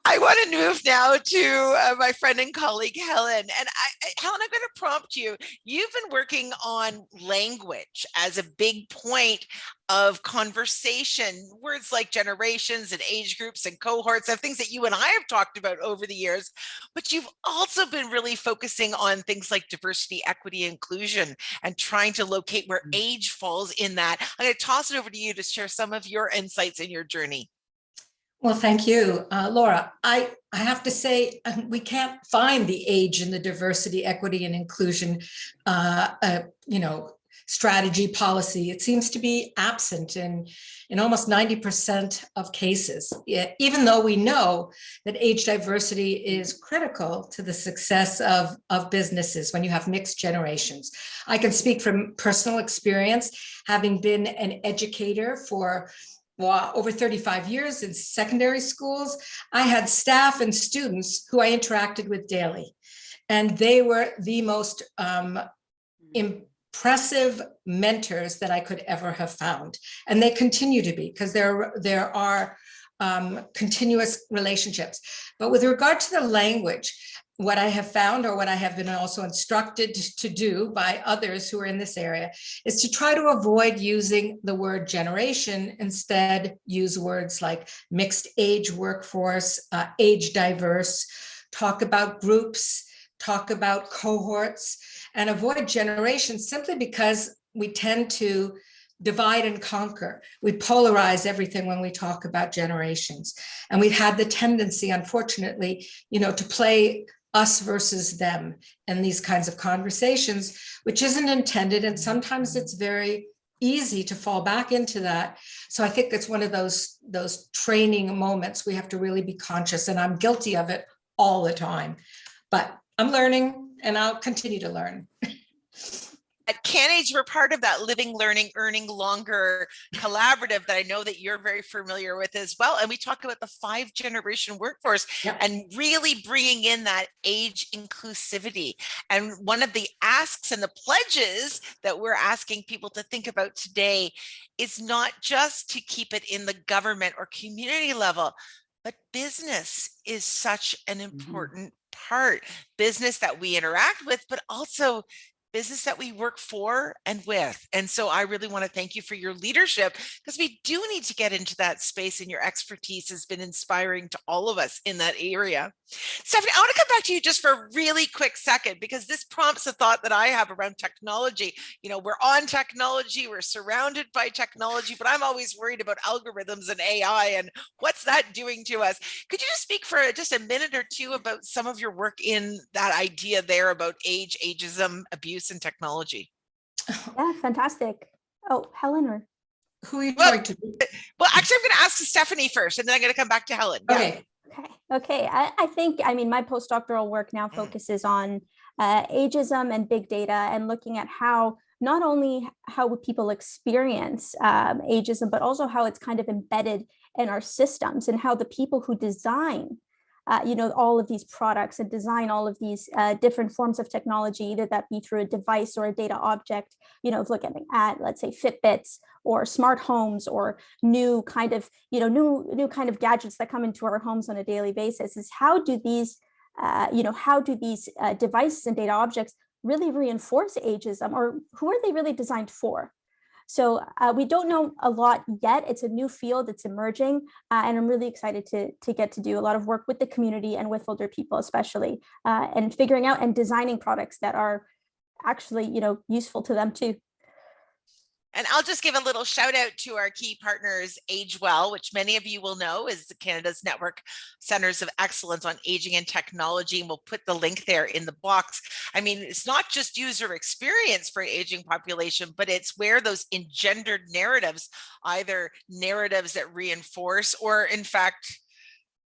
I want to move now to my friend and colleague, Helen. And Helen, I'm going to prompt you. You've been working on language as a big point of conversation, words like generations and age groups and cohorts are things that you and I have talked about over the years, but you've also been really focusing on things like diversity, equity, inclusion, and trying to locate where age falls in that. I'm going to toss it over to you to share some of your insights in your journey. Well, thank you, Laura. I have to say, we can't find the age in the diversity, equity, and inclusion, strategy, policy. It seems to be absent in almost 90% of cases, even though we know that age diversity is critical to the success of businesses when you have mixed generations. I can speak from personal experience, having been an educator for over 35 years in secondary schools. I had staff and students who I interacted with daily, and they were the most impressive mentors that I could ever have found. And they continue to be, because there are continuous relationships. But with regard to the language, what I have found, or what I have been also instructed to do by others who are in this area, is to try to avoid using the word generation. Instead, use words like mixed age workforce, age diverse, talk about groups, talk about cohorts, and avoid generation, simply because we tend to divide and conquer. We polarize everything when we talk about generations. And we've had the tendency, unfortunately, to play us versus them in these kinds of conversations, which isn't intended. And sometimes it's very easy to fall back into that. So I think that's one of those training moments we have to really be conscious, and I'm guilty of it all the time. But I'm learning, and I'll continue to learn. At CanAge, we're part of that Living, Learning, Earning Longer collaborative that I know that you're very familiar with as well. And we talk about the 5-generation workforce, yep, and really bringing in that age inclusivity. And one of the asks and the pledges that we're asking people to think about today is not just to keep it in the government or community level, but business is such an important part. Business that we interact with, but also business that we work for and with. And so I really want to thank you for your leadership, because we do need to get into that space, and your expertise has been inspiring to all of us in that area. Stephanie, I want to come back to you just for a really quick second, because this prompts a thought that I have around technology. We're on technology, we're surrounded by technology, but I'm always worried about algorithms and AI and what's that doing to us. Could you just speak for just a minute or two about some of your work in that idea there about age, ageism, abuse, and technology? Yeah, fantastic. Oh, Helen, or who are you going to? Well, actually, I'm going to ask Stephanie first, and then I'm going to come back to Helen. Okay. Okay. I think, my postdoctoral work now focuses on ageism and big data, and looking at how not only how people experience ageism, but also how it's kind of embedded in our systems, and how the people who design all of these products and design all of these different forms of technology, either that be through a device or a data object, looking at, let's say, Fitbits or smart homes or new kind of gadgets that come into our homes on a daily basis, is how do these devices and data objects really reinforce ageism, or who are they really designed for? So we don't know a lot yet. It's a new field, it's emerging, and I'm really excited to get to do a lot of work with the community and with older people especially, and figuring out and designing products that are actually, useful to them too. And I'll just give a little shout out to our key partners, AgeWell, which many of you will know is Canada's Network Centers of Excellence on Aging and Technology. And we'll put the link there in the box. I mean, it's not just user experience for aging population, but it's where those engendered narratives, either narratives that reinforce or in fact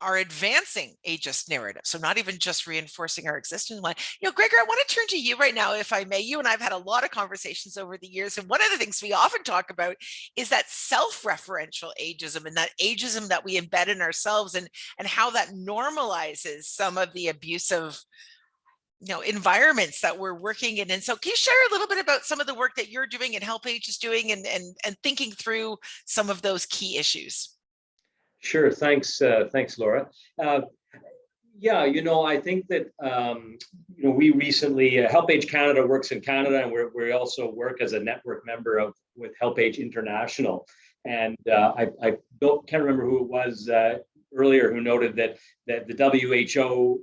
are advancing ageist narrative. So not even just reinforcing our existing one. Gregor, I want to turn to you right now, if I may. You and I've had a lot of conversations over the years. And one of the things we often talk about is that self-referential ageism, and that ageism that we embed in ourselves, and how that normalizes some of the abusive environments that we're working in. And so can you share a little bit about some of the work that you're doing and HelpAge is doing, and thinking through some of those key issues? Sure. Thanks, Laura. I think that we recently HelpAge Canada works in Canada, and we also work as a network member with HelpAge International. And I can't remember who it was earlier who noted that the WHO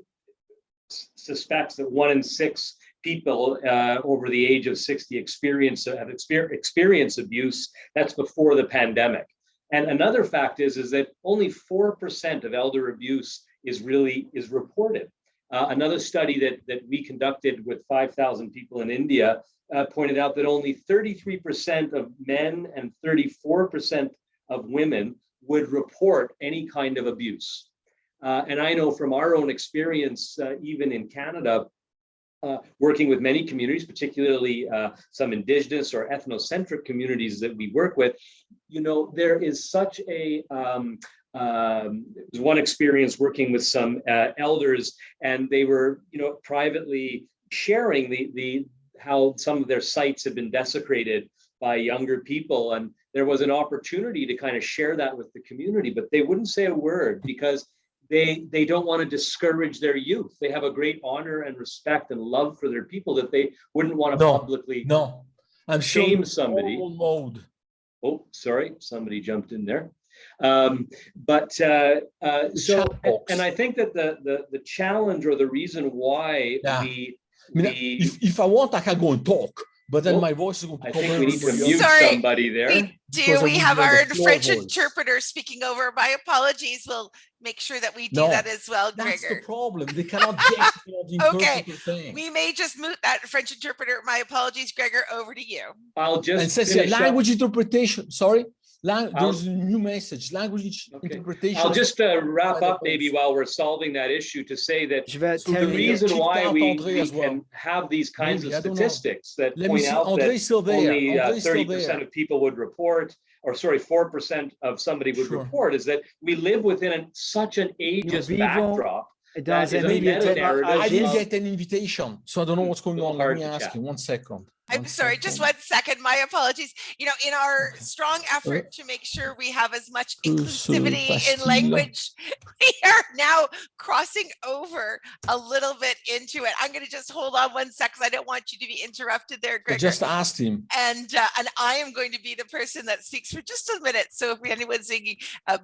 suspects that 1 in 6 people over the age of 60 have experienced abuse. That's before the pandemic. And another fact is that only 4% of elder abuse is reported. Another study that we conducted with 5,000 people in India pointed out that only 33% of men and 34% of women would report any kind of abuse. And I know from our own experience, even in Canada, working with many communities, particularly some Indigenous or ethnocentric communities that we work with, you know, there is such a one experience working with some elders, and they were, you know, privately sharing the how some of their sites have been desecrated by younger people, and there was an opportunity to kind of share that with the community, but they wouldn't say a word because they don't want to discourage their youth. They have a great honor and respect and love for their people that they wouldn't want to publicly I'm shame somebody. Mode. Oh, sorry, somebody jumped in there. So, and I think that the challenge or the reason why if I want, I can go and talk, but then my voice is going to I think we need to mute somebody there. We have our French interpreter speaking over. My apologies. We'll make sure that we do that as well, Gregor. That's the problem. They cannot get the okay, thing. We may just mute that French interpreter. My apologies, Gregor. Over to you. I'll just language interpretation. Sorry. There's a new message, language interpretation. I'll just wrap up maybe while we're solving that issue to say that the reason why we can have these kinds of statistics that point out that only 30% of people would report, or sorry, 4% of somebody would report, is that we live within such an ageist backdrop. I didn't get an invitation, so I don't know what's going on. Let me ask you 1 second. I'm sorry, just 1 second. My apologies. You know, in our strong effort to make sure we have as much inclusivity in language, we are now crossing over a little bit into it. I'm going to just hold on 1 sec because I don't want you to be interrupted there, Gregor. I just asked him. And I am going to be the person that speaks for just a minute. So if anyone's thinking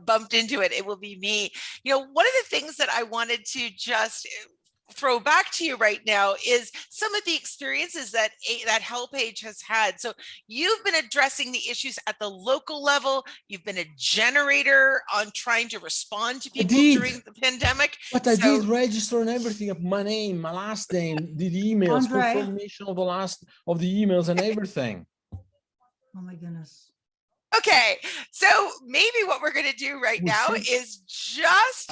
bumped into it, it will be me. You know, one of the things that I wanted to just throw back to you right now is some of the experiences that HelpAge has had. So you've been addressing the issues at the local level. You've been a generator on trying to respond to people during the pandemic. But I did register and everything, my name, my last name, the emails, confirmation of the emails and everything. Oh my goodness. Okay, so maybe what we're going to do right now is just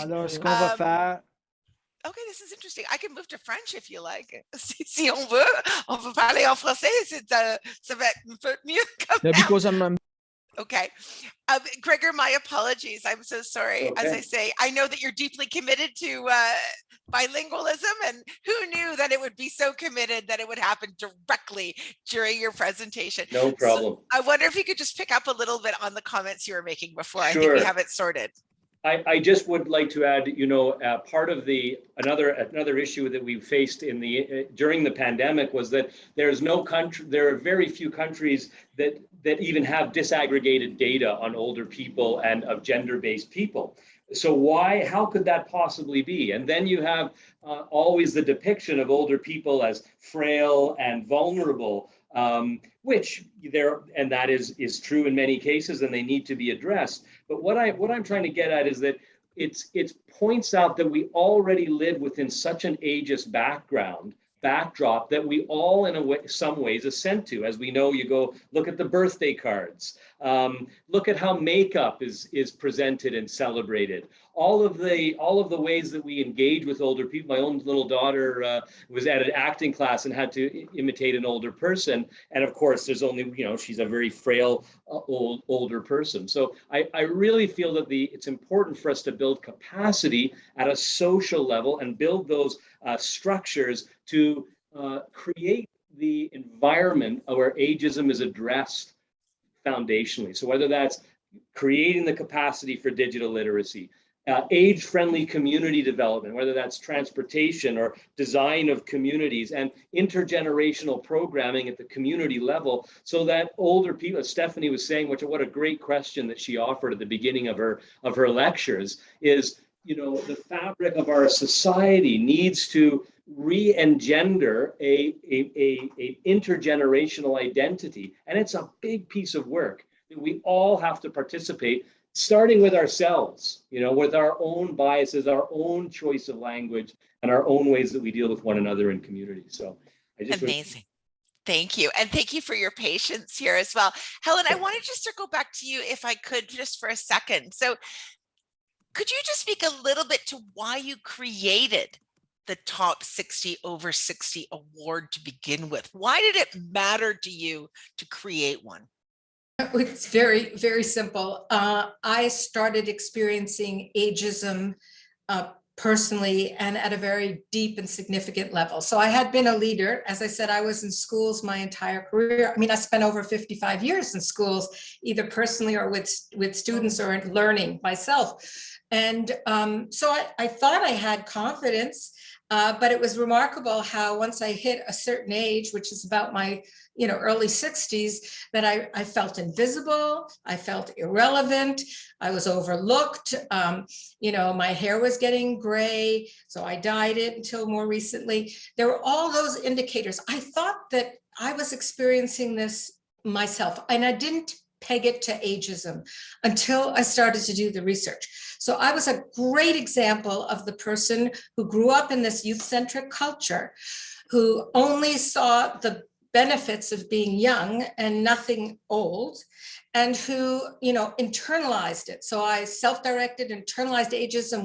okay, this is interesting. I can move to French if you like. Si on veut parler en français. Ça va être un peu mieux comme because I'm okay. Gregor, my apologies. I'm so sorry. Okay. As I say, I know that you're deeply committed to bilingualism, and who knew that it would be so committed that it would happen directly during your presentation. No problem. So I wonder if you could just pick up a little bit on the comments you were making before. I think we have it sorted. I just would like to add, you know, part of another issue that we faced during the pandemic was that there are very few countries that even have disaggregated data on older people and of gender-based people. So how could that possibly be? And then you have always the depiction of older people as frail and vulnerable, which that is true in many cases, and they need to be addressed. But what I'm trying to get at is that it points out that we already live within such an ageist backdrop that we all in some ways assent to. As we know, you go look at the birthday cards, look at how makeup is presented and celebrated. All of the ways that we engage with older people. My own little daughter was at an acting class and had to imitate an older person, and of course there's only, you know, she's a very frail older person. So I really feel that it's important for us to build capacity at a social level and build those structures to create the environment where ageism is addressed foundationally. So whether that's creating the capacity for digital literacy, age-friendly community development, whether that's transportation or design of communities, and intergenerational programming at the community level, so that older people, as Stephanie was saying, what a great question that she offered at the beginning of her lectures, is, you know, the fabric of our society needs to re-engender a intergenerational identity, and it's a big piece of work that we all have to participate starting with ourselves, with our own biases, our own choice of language, and our own ways that we deal with one another in community. So I just amazing. Thank you. And thank you for your patience here as well. Helen, I wanted to circle back to you if I could just for a second. So could you just speak a little bit to why you created the Top 60 Over 60 award to begin with? Why did it matter to you to create one? It's very, very simple. I started experiencing ageism personally and at a very deep and significant level. So I had been a leader. As I said, I was in schools my entire career. I mean, I spent over 55 years in schools, either personally or with students or learning myself. And so I thought I had confidence, but it was remarkable how once I hit a certain age, which is about my early 60s, that I felt invisible, I felt irrelevant, I was overlooked, my hair was getting gray, so I dyed it until more recently. There were all those indicators. I thought that I was experiencing this myself, and I didn't peg it to ageism until I started to do the research. So I was a great example of the person who grew up in this youth-centric culture, who only saw the benefits of being young and nothing old, and who internalized it. So I self-directed, internalized ageism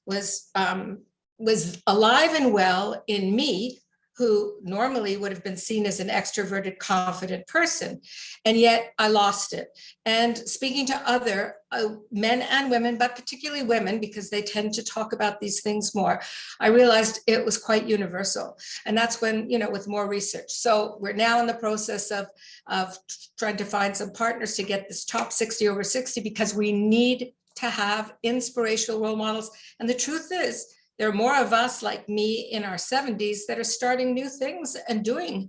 was alive and well in me, who normally would have been seen as an extroverted, confident person. And yet I lost it. And speaking to other men and women, but particularly women, because they tend to talk about these things more, I realized it was quite universal. And that's when, with more research. So we're now in the process of trying to find some partners to get this Top 60 Over 60, because we need to have inspirational role models. And the truth is, there are more of us like me in our 70s that are starting new things and doing,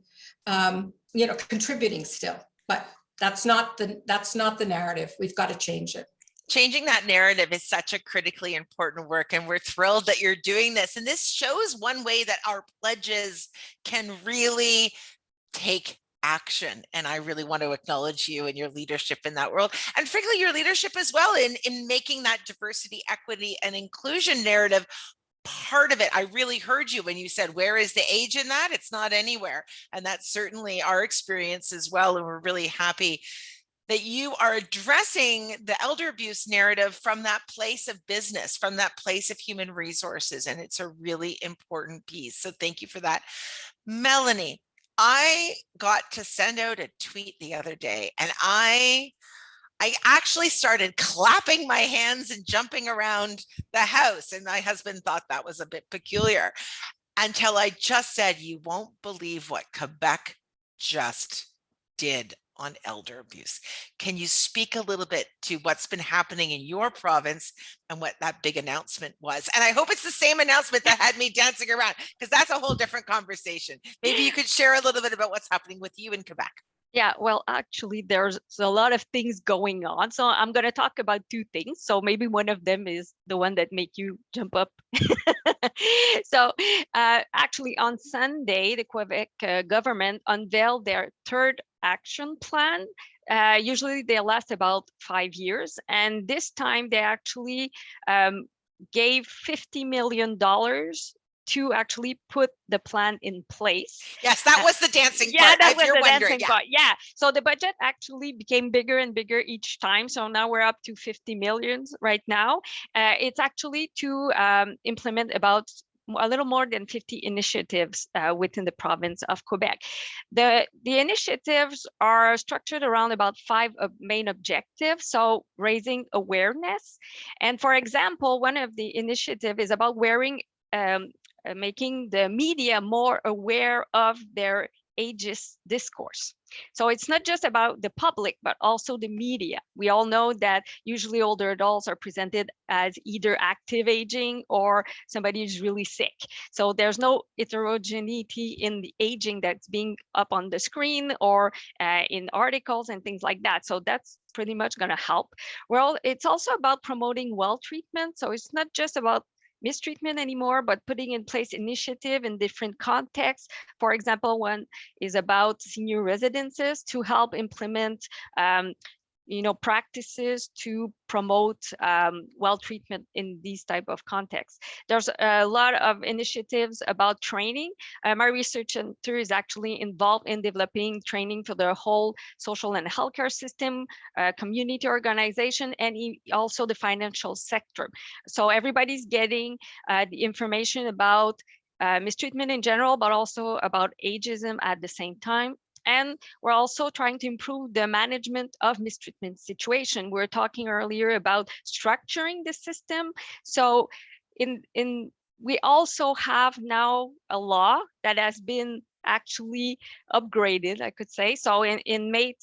contributing still. But that's not the narrative. We've got to change it. Changing that narrative is such a critically important work, and we're thrilled that you're doing this. And this shows one way that our pledges can really take action. And I really want to acknowledge you and your leadership in that world, and frankly, your leadership as well in making that diversity, equity, and inclusion narrative part of it. I really heard you when you said, where is the age in that? It's not anywhere. And that's certainly our experience as well. And we're really happy that you are addressing the elder abuse narrative from that place of business, from that place of human resources. And it's a really important piece. So thank you for that. Melanie, I got to send out a tweet the other day, and I actually started clapping my hands and jumping around the house. And my husband thought that was a bit peculiar until I just said, you won't believe what Quebec just did on elder abuse. Can you speak a little bit to what's been happening in your province and what that big announcement was? And I hope it's the same announcement that had me dancing around, because that's a whole different conversation. Maybe you could share a little bit about what's happening with you in Quebec. Yeah, well, actually, there's a lot of things going on. So I'm going to talk about two things. So maybe one of them is the one that make you jump up. So actually, on Sunday, the Quebec government unveiled their third action plan. Usually they last about 5 years. And this time they actually gave $50 million to actually put the plan in place. Yes, that was the dancing part. Yeah, that was the dancing part. Yeah. So the budget actually became bigger and bigger each time. So now we're up to 50 million right now. It's actually to implement about a little more than 50 initiatives within the province of Quebec. The initiatives are structured around about 5 main objectives. So raising awareness. And for example, one of the initiatives is about making the media more aware of their ageist discourse. So it's not just about the public, but also the media. We all know that usually older adults are presented as either active aging or somebody who's really sick. So there's no heterogeneity in the aging that's being up on the screen or in articles and things like that. So that's pretty much going to help. Well, it's also about promoting well treatment. So it's not just about mistreatment anymore, but putting in place initiative in different contexts. For example, one is about senior residences to help implement practices to promote well treatment in these type of contexts. There's a lot of initiatives about training. My research center is actually involved in developing training for the whole social and healthcare system, community organization, and also the financial sector. So everybody's getting the information about mistreatment in general, but also about ageism at the same time. And we're also trying to improve the management of mistreatment situation. We were talking earlier about structuring the system. So we also have now a law that has been actually upgraded, I could say. So in May,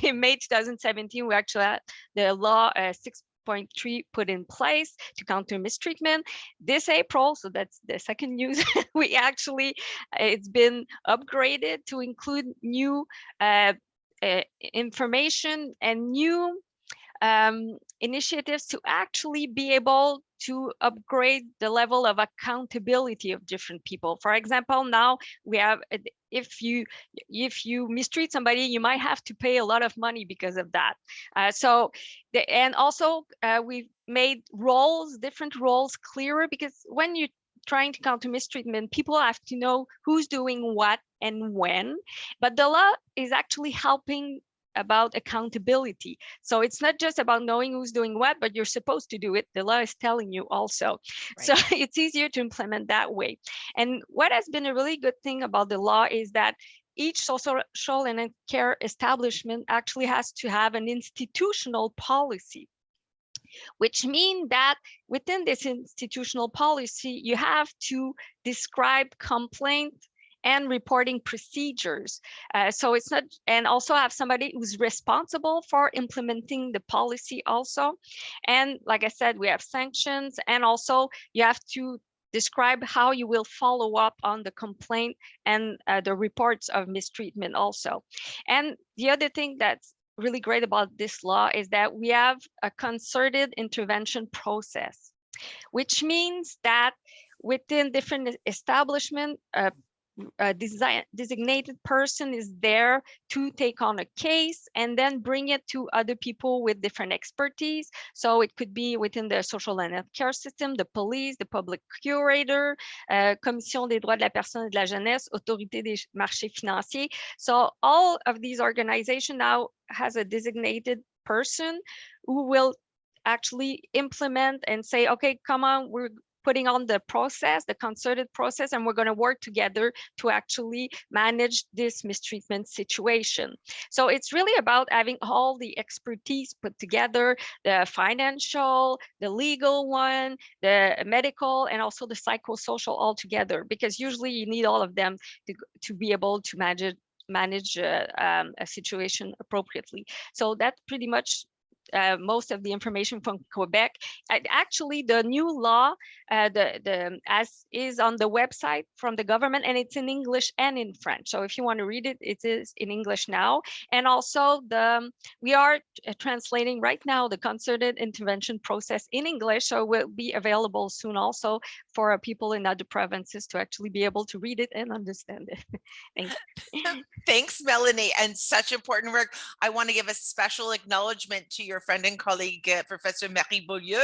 in May 2017, we actually had the law 6.3 put in place to counter mistreatment. This April, so that's the second news, it's been upgraded to include new information and new initiatives to actually be able to upgrade the level of accountability of different people. For example, now we have, if you mistreat somebody, you might have to pay a lot of money because of that. And also we've made different roles clearer, because when you're trying to counter mistreatment, people have to know who's doing what and when, but the law is actually helping about accountability. So it's not just about knowing who's doing what, but you're supposed to do it. The law is telling you also. Right. So it's easier to implement that way. And what has been a really good thing about the law is that each social and care establishment actually has to have an institutional policy, which means that within this institutional policy, you have to describe complaint and reporting procedures. So it's not, and also have somebody who's responsible for implementing the policy also. And like I said, we have sanctions, and also you have to describe how you will follow up on the complaint and the reports of mistreatment also. And the other thing that's really great about this law is that we have a concerted intervention process, which means that within different establishments, a designated person is there to take on a case and then bring it to other people with different expertise. So it could be within the social and health care system, the police, the public curator, Commission des droits de la personne et de la jeunesse, Autorité des marchés financiers. So all of these organizations now has a designated person who will actually implement and say, okay, come on, we're putting on the process, the concerted process, and we're going to work together to actually manage this mistreatment situation. So it's really about having all the expertise put together, the financial, the legal one, the medical, and also the psychosocial all together, because usually you need all of them to be able to manage a situation appropriately. So that's pretty much most of the information from Quebec. Actually, the new law, as is on the website from the government, and it's in English and in French. So if you want to read it, it is in English now. And also we are translating right now the concerted intervention process in English, so it will be available soon also for people in other provinces to actually be able to read it and understand it. Thanks. Thanks, Melanie, and such important work. I want to give a special acknowledgement to your friend and colleague, Professor Marie Beaulieu,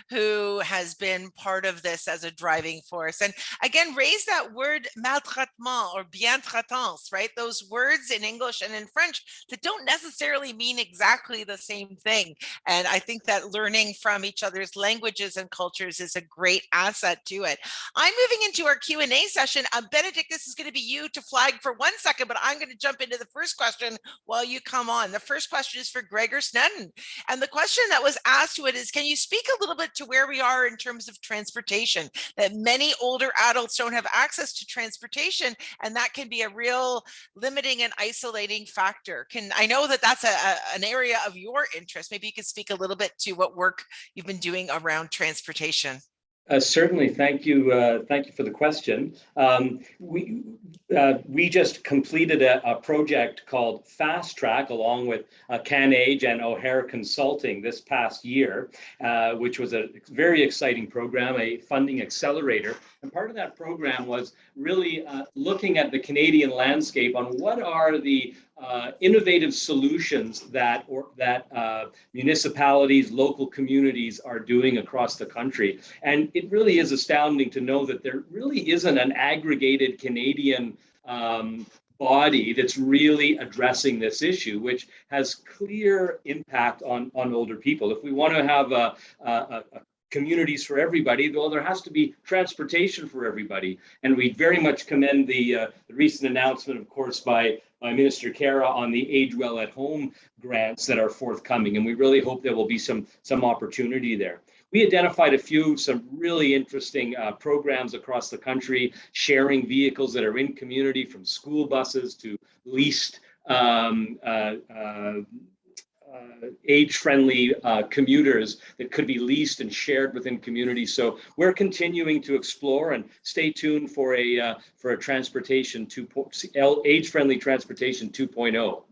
who has been part of this as a driving force. And again, raise that word maltraitement or bientraitance, right? Those words in English and in French that don't necessarily mean exactly the same thing. And I think that learning from each other's languages and cultures is a great asset to it. I'm moving into our Q&A session. Benedict, this is going to be you to flag for 1 second, but I'm going to jump into the first question while you come on. The first question is for Gregor Snedden. And the question that was asked to it is, can you speak a little bit to where we are in terms of transportation? That many older adults don't have access to transportation, and that can be a real limiting and isolating factor. I know that that's an area of your interest. Maybe you could speak a little bit to what work you've been doing around transportation. Certainly, thank you. Thank you for the question. We just completed a project called Fast Track along with CanAge and O'Hare Consulting this past year, which was a very exciting program, a funding accelerator. And part of that program was really looking at the Canadian landscape on what are the innovative solutions that municipalities, local communities are doing across the country. And it really is astounding to know that there really isn't an aggregated Canadian body that's really addressing this issue, which has clear impact on older people. If we want to have a communities for everybody, well, there has to be transportation for everybody. And we very much commend the recent announcement, of course, by Minister Kara on the Age Well at Home grants that are forthcoming. And we really hope there will be some opportunity there. We identified some really interesting programs across the country, sharing vehicles that are in community, from school buses to leased age-friendly commuters that could be leased and shared within communities. So we're continuing to explore, and stay tuned for a transportation age-friendly transportation 2.0.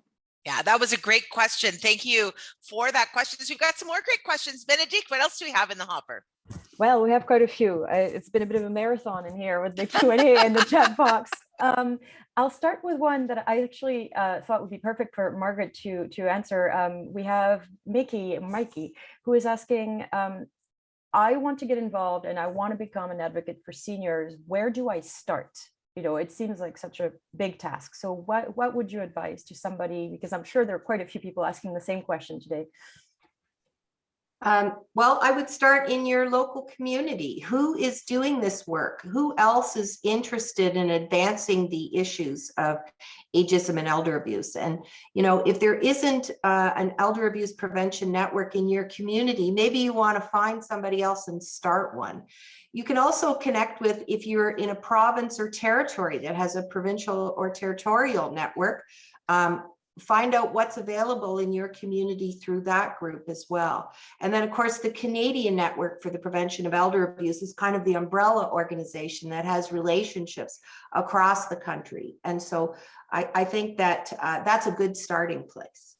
Yeah, that was a great question. Thank you for that question. We've got some more great questions. Benedict, what else do we have in the hopper? Well, we have quite a few. It's been a bit of a marathon in here with the Q&A and the chat box. I'll start with one that I actually thought would be perfect for Margaret to answer. We have Mikey, who is asking, I want to get involved and I want to become an advocate for seniors. Where do I start? You know, it seems like such a big task. So what would you advise to somebody? Because I'm sure there are quite a few people asking the same question today. Well, I would start in your local community. Who is doing this work? Who else is interested in advancing the issues of ageism and elder abuse? And, you know, if there isn't an elder abuse prevention network in your community, maybe you want to find somebody else and start one. You can also connect with, if you're in a province or territory that has a provincial or territorial network, find out what's available in your community through that group as well. And then, of course, the Canadian Network for the Prevention of Elder Abuse is kind of the umbrella organization that has relationships across the country. And so I think that that's a good starting place.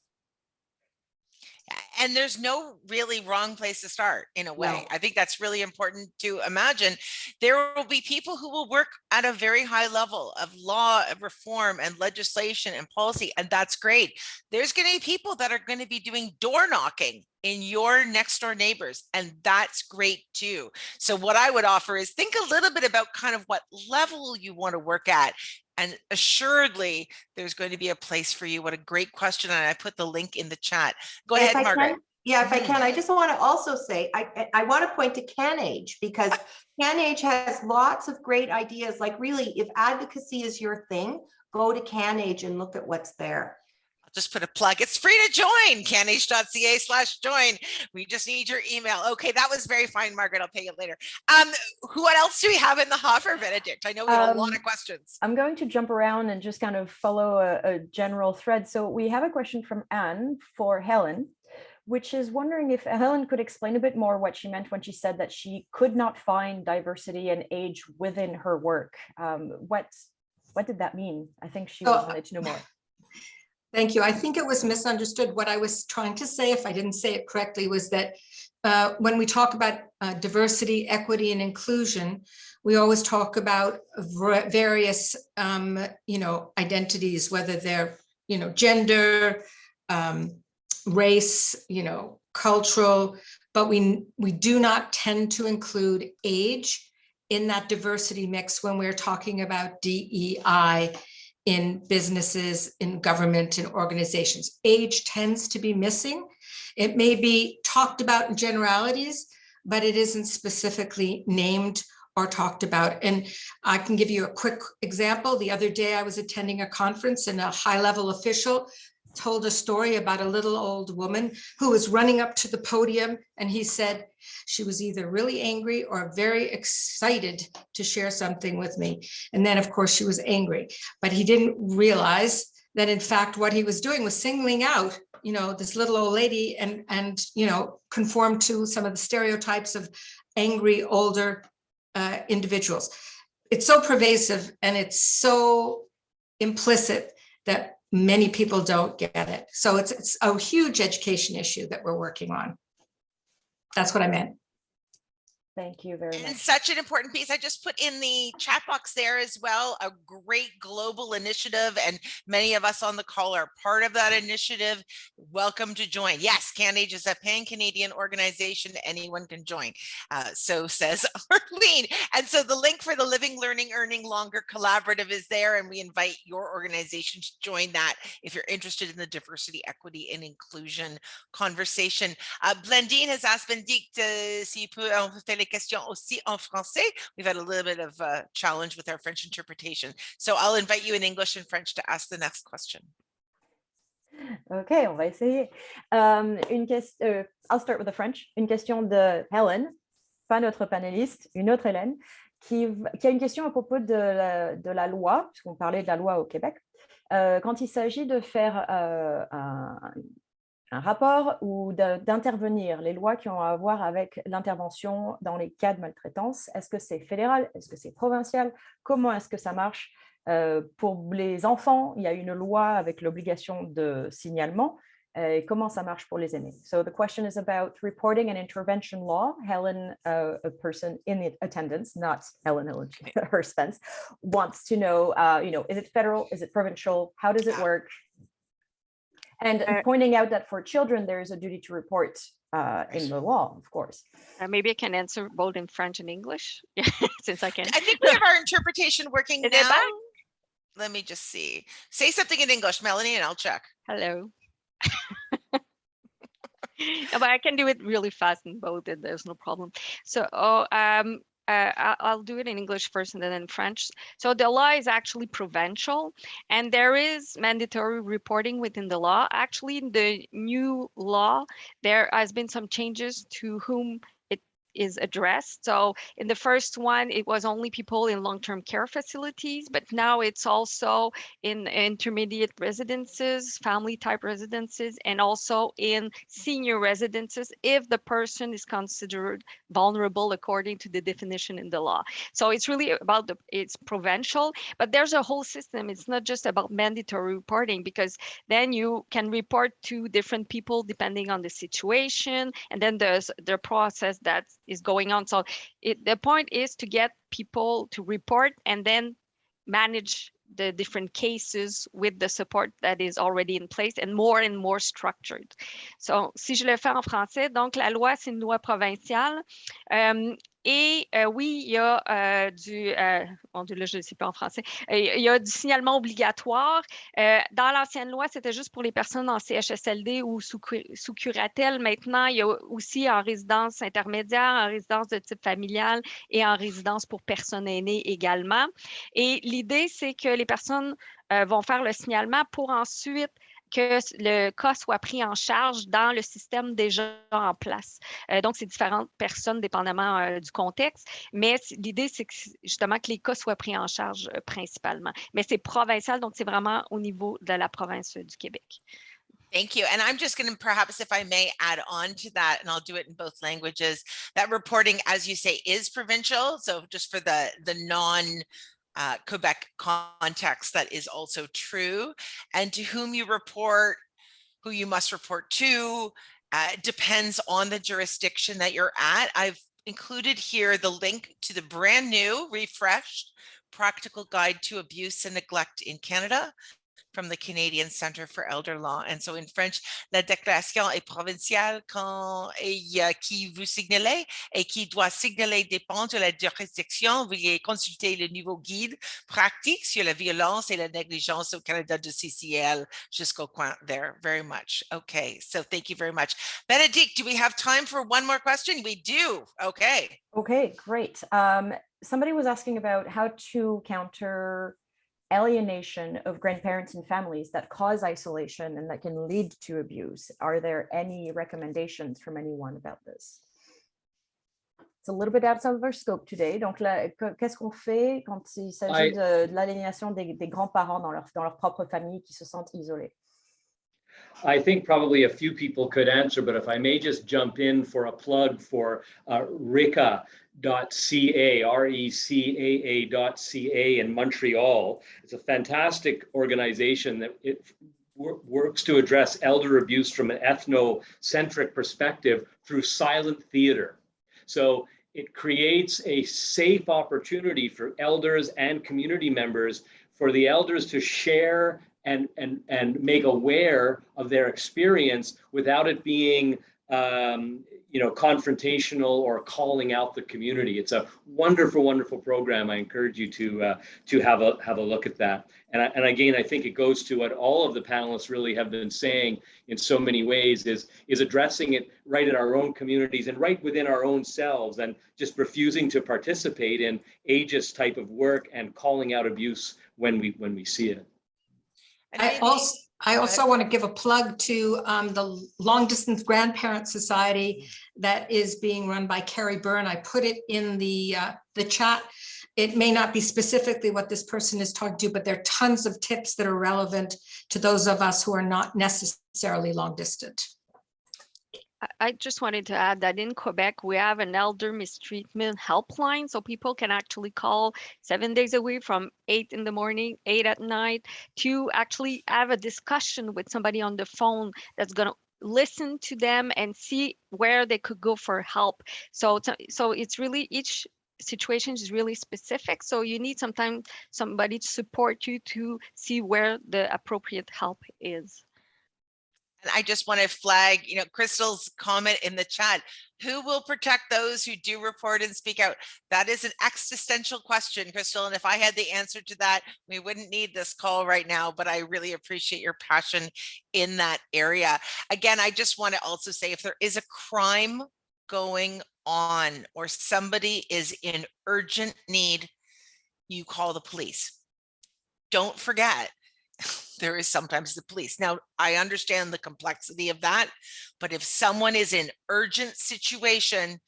And there's no really wrong place to start, in a way. No. I think that's really important to imagine. There will be people who will work at a very high level of law, of reform and legislation and policy, and that's great. There's going to be people that are going to be doing door knocking in your next door neighbors, and that's great too. So what I would offer is think a little bit about kind of what level you want to work at. And assuredly, there's going to be a place for you. What a great question. And I put the link in the chat. Go ahead, Margaret. Yeah, if I can, I just want to also say, I want to point to CanAge, because CanAge has lots of great ideas. Like, really, if advocacy is your thing, go to CanAge and look at what's there. I'll just put a plug. It's free to join, canage.ca/join. We just need your email. Okay, that was very fine, Margaret. I'll pay you later. What else do we have in the hopper, Benedict? I know we have a lot of questions. I'm going to jump around and just kind of follow a general thread. So we have a question from Anne for Helen, which is wondering if Helen could explain a bit more what she meant when she said that she could not find diversity and age within her work. What did that mean? I think she wanted to know more. Thank you. I think it was misunderstood. What I was trying to say, if I didn't say it correctly, was that when we talk about diversity, equity, and inclusion, we always talk about various, identities, whether they're, gender, race, cultural, but we do not tend to include age in that diversity mix when we're talking about DEI in businesses, in government, in organizations. Age tends to be missing. It may be talked about in generalities, but it isn't specifically named or talked about. And I can give you a quick example. The other day I was attending a conference and a high-level official told a story about a little old woman who was running up to the podium, and he said she was either really angry or very excited to share something with me. And then, of course, she was angry, but he didn't realize that, in fact, what he was doing was singling out, this little old lady and conform to some of the stereotypes of angry older individuals. It's so pervasive and it's so implicit that many people don't get it. So it's a huge education issue that we're working on. That's what I meant. Thank you very And much. such an important piece. I just put in the chat box there as well, a great global initiative, and many of us on the call are part of that initiative. Welcome to join. Yes, CanAge is a pan-Canadian organization. Anyone can join. So says Arlene. And so the link for the Living, Learning, Earning Longer Collaborative is there, and we invite your organization to join that if you're interested in the diversity, equity, and inclusion conversation. Blendine has asked Benedict s'il peut on fait les questions aussi en français. We've had a little bit of a challenge with our French interpretation. So I'll invite you in English and French to ask the next question. Ok, on va essayer. I'll start with the French. Une question de Helen, pas notre panéliste, une autre Hélène, qui a une question à propos de la loi, puisqu'on parlait de la loi au Québec. Quand il s'agit de faire un rapport ou d'intervenir, les lois qui ont à voir avec l'intervention dans les cas de maltraitance, est-ce que c'est fédéral, est-ce que c'est provincial, comment est-ce que ça marche? Pour les enfants, il y a une loi avec l'obligation de signalement. Comment ça marche pour les aînés? So the question is about reporting and intervention law. Helen, a person in the attendance, not Helen Spence, wants to know, is it federal? Is it provincial? How does it work? And pointing out that for children, there is a duty to report in the law, of course. Maybe I can answer both in French and English, since I can. I think we have our interpretation working Is now. it back? Let me just see. Say something in English, Melanie, and I'll check. Hello. No, but I can do it really fast in both, and there's no problem. So, I'll do it in English first and then in French. So the law is actually provincial, and there is mandatory reporting within the law. Actually, in the new law, there has been some changes to whom it is addressed. So in the first one, it was only people in long-term care facilities, but now it's also in intermediate residences, family type residences, and also in senior residences if the person is considered vulnerable according to the definition in the law. So it's really about it's provincial, but there's a whole system. It's not just about mandatory reporting, because then you can report to different people depending on the situation, and then there's the process that is going on. So the point is to get people to report and then manage the different cases with the support that is already in place and more structured. So, si je le fais en français, donc la loi, c'est une loi provinciale. Oui, il y a mon Dieu, là, je ne sais pas en français. Il y a du signalement obligatoire. Dans l'ancienne loi, c'était juste pour les personnes en CHSLD ou sous curatelle. Maintenant, il y a aussi en résidence intermédiaire, en résidence de type familial et en résidence pour personnes aînées également. Et l'idée, c'est que les personnes vont faire le signalement pour ensuite que le cas soit pris en charge dans le système déjà en place. Donc, c'est différentes personnes dépendamment du contexte, mais l'idée, c'est justement que les cas soient pris en charge principalement. Mais c'est provincial, donc c'est vraiment au niveau de la province du Québec. Thank you. And I'm just going to perhaps, if I may, add on to that, and I'll do it in both languages. That reporting, as you say, is provincial. So just for the non Quebec context, that is also true. And to whom you report, who you must report to, depends on the jurisdiction that you're at. I've included here the link to the brand new, refreshed Practical Guide to Abuse and Neglect in Canada from the Canadian Centre for Elder Law. And so in French, la déclaration est provinciale qui vous signalez et qui doit signaler dépend de la jurisdiction. Veuillez consulter le nouveau guide pratique sur la violence et la négligence au Canada de CCL jusqu'au coin there. Very much. Okay, so thank you very much. Benedict, do we have time for one more question? We do. Okay. Okay, great. Somebody was asking about how to counter alienation of grandparents and families that cause isolation and that can lead to abuse. Are there any recommendations from anyone about this? It's a little bit outside of our scope today. Donc, qu'est-ce qu'on fait quand il s'agit de l'aliénation des grands-parents dans leur propre famille qui se sentent isolés? I think probably a few people could answer, but if I may just jump in for a plug for RECAA.ca, RECAA.ca in Montreal. It's a fantastic organization that works to address elder abuse from an ethnocentric perspective through silent theater. So it creates a safe opportunity for elders and community members, for the elders to share and make aware of their experience without it being confrontational or calling out the community. It's a wonderful, wonderful program. I encourage you to have a look at that. And again, I think it goes to what all of the panelists really have been saying in so many ways, is addressing it right in our own communities and right within our own selves, and just refusing to participate in ageist type of work and calling out abuse when we see it. I also want to give a plug to the Long Distance Grandparent Society that is being run by Carrie Byrne. I put it in the chat. It may not be specifically what this person is talking to, but there are tons of tips that are relevant to those of us who are not necessarily long distant. I just wanted to add that in Quebec, we have an elder mistreatment helpline. So people can actually call 7 days a week from 8 in the morning, 8 at night, to actually have a discussion with somebody on the phone that's going to listen to them and see where they could go for help. So it's really, each situation is really specific. So you need sometimes somebody to support you to see where the appropriate help is. And I just want to flag, Crystal's comment in the chat, who will protect those who do report and speak out? That is an existential question, Crystal. And if I had the answer to that, we wouldn't need this call right now, but I really appreciate your passion in that area. Again, I just want to also say, if there is a crime going on or somebody is in urgent need, you call the police. Don't forget, there is sometimes the police. Now, I understand the complexity of that, but if someone is in urgent situation,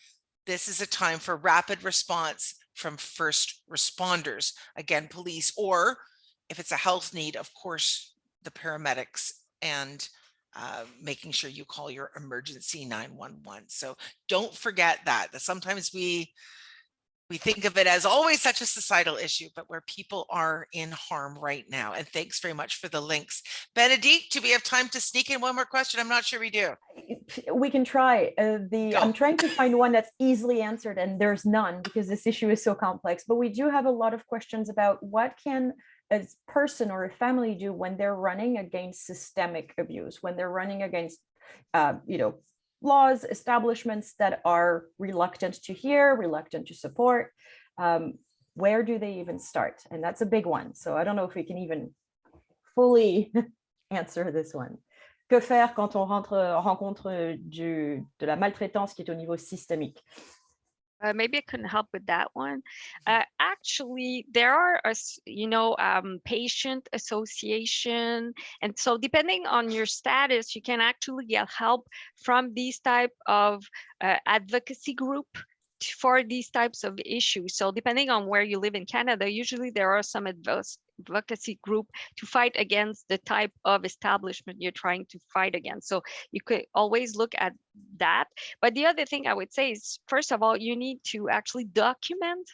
this is a time for rapid response from first responders, again, police, or if it's a health need, of course, the paramedics, and making sure you call your emergency 911. So don't forget that sometimes we think of it as always such a societal issue, but where people are in harm right now. And thanks very much for the links. Benedict, do we have time to sneak in one more question? I'm not sure we do. We can try. I'm trying to find one that's easily answered, and there's none because this issue is so complex. But we do have a lot of questions about what can a person or a family do when they're running against systemic abuse, when they're running against, laws, establishments that are reluctant to hear, reluctant to support. Where do they even start? And that's a big one. So I don't know if we can even fully answer this one. Que faire quand on rencontre de la maltraitance qui est au niveau systémique? Maybe I couldn't help with that one. Actually, there are, patient association. And so depending on your status, you can actually get help from these type of advocacy group for these types of issues. So depending on where you live in Canada, usually there are some advocacy group to fight against the type of establishment you're trying to fight against. So you could always look at that. But the other thing I would say is, first of all, you need to actually document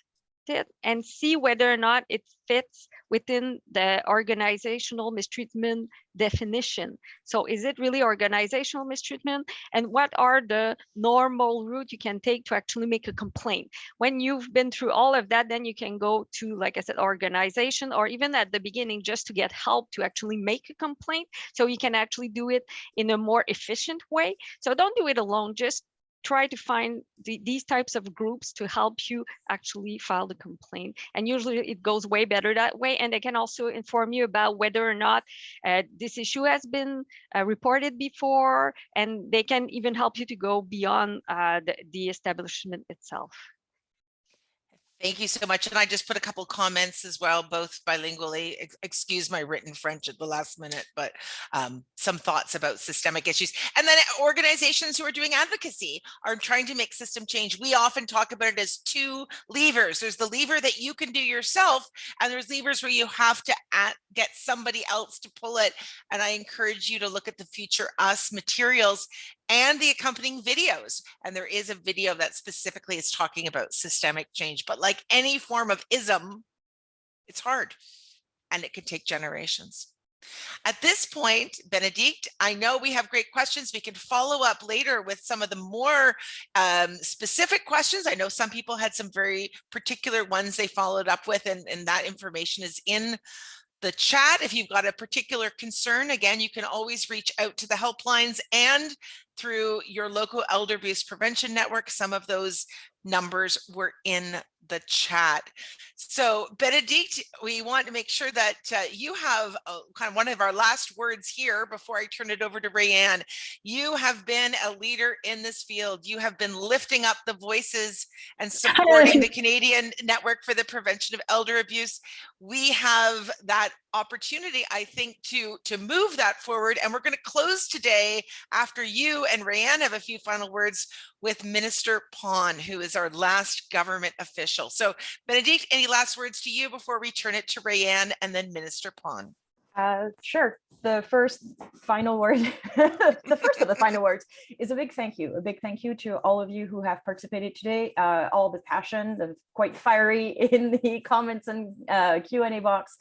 it and see whether or not it fits within the organizational mistreatment definition. So is it really organizational mistreatment? And what are the normal route you can take to actually make a complaint? When you've been through all of that, then you can go to, like I said, organization, or even at the beginning, just to get help to actually make a complaint. So you can actually do it in a more efficient way. So don't do it alone. Just try to find these types of groups to help you actually file the complaint. And usually it goes way better that way. And they can also inform you about whether or not this issue has been reported before, and they can even help you to go beyond the establishment itself. Thank you so much. And I just put a couple comments as well, both bilingually. Excuse my written French at the last minute, but some thoughts about systemic issues. And then organizations who are doing advocacy are trying to make system change. We often talk about it as two levers. There's the lever that you can do yourself, and there's levers where you have to get somebody else to pull it. And I encourage you to look at the Future Us materials and the accompanying videos. And there is a video that specifically is talking about systemic change. But like any form of ism, it's hard and it can take generations. At this point, Benedict, I know we have great questions. We can follow up later with some of the more specific questions. I know some people had some very particular ones they followed up with, and that information is in the chat. If you've got a particular concern, again, you can always reach out to the helplines and through your local elder abuse prevention network. Some of those numbers were in the chat. So Benedict, we want to make sure that you have kind of one of our last words here before I turn it over to Rayanne. You have been a leader in this field. You have been lifting up the voices and supporting the Canadian Network for the Prevention of Elder Abuse. We have that opportunity, I think, to move that forward. And we're going to close today after you and Rayanne have a few final words with Minister Pon, who is our last government official. So Benedict, any last words to you before we turn it to Rayanne and then Minister Pon? Sure. The first final word, the first of the final words is a big thank you. A big thank you to all of you who have participated today. All the passion, the quite fiery in the comments and Q&A box.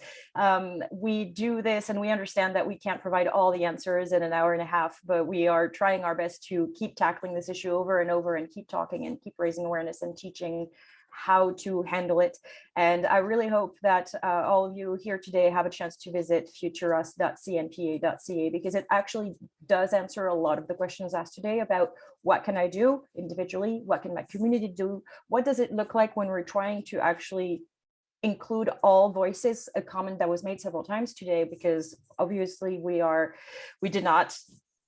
We do this and we understand that we can't provide all the answers in an hour and a half, but we are trying our best to keep tackling this issue over and over and keep talking and keep raising awareness and teaching how to handle it. And I really hope that all of you here today have a chance to visit futureus.cnpa.ca, because it actually does answer a lot of the questions asked today about what can I do individually, what can my community do, what does it look like when we're trying to actually include all voices, a comment that was made several times today, because obviously we did not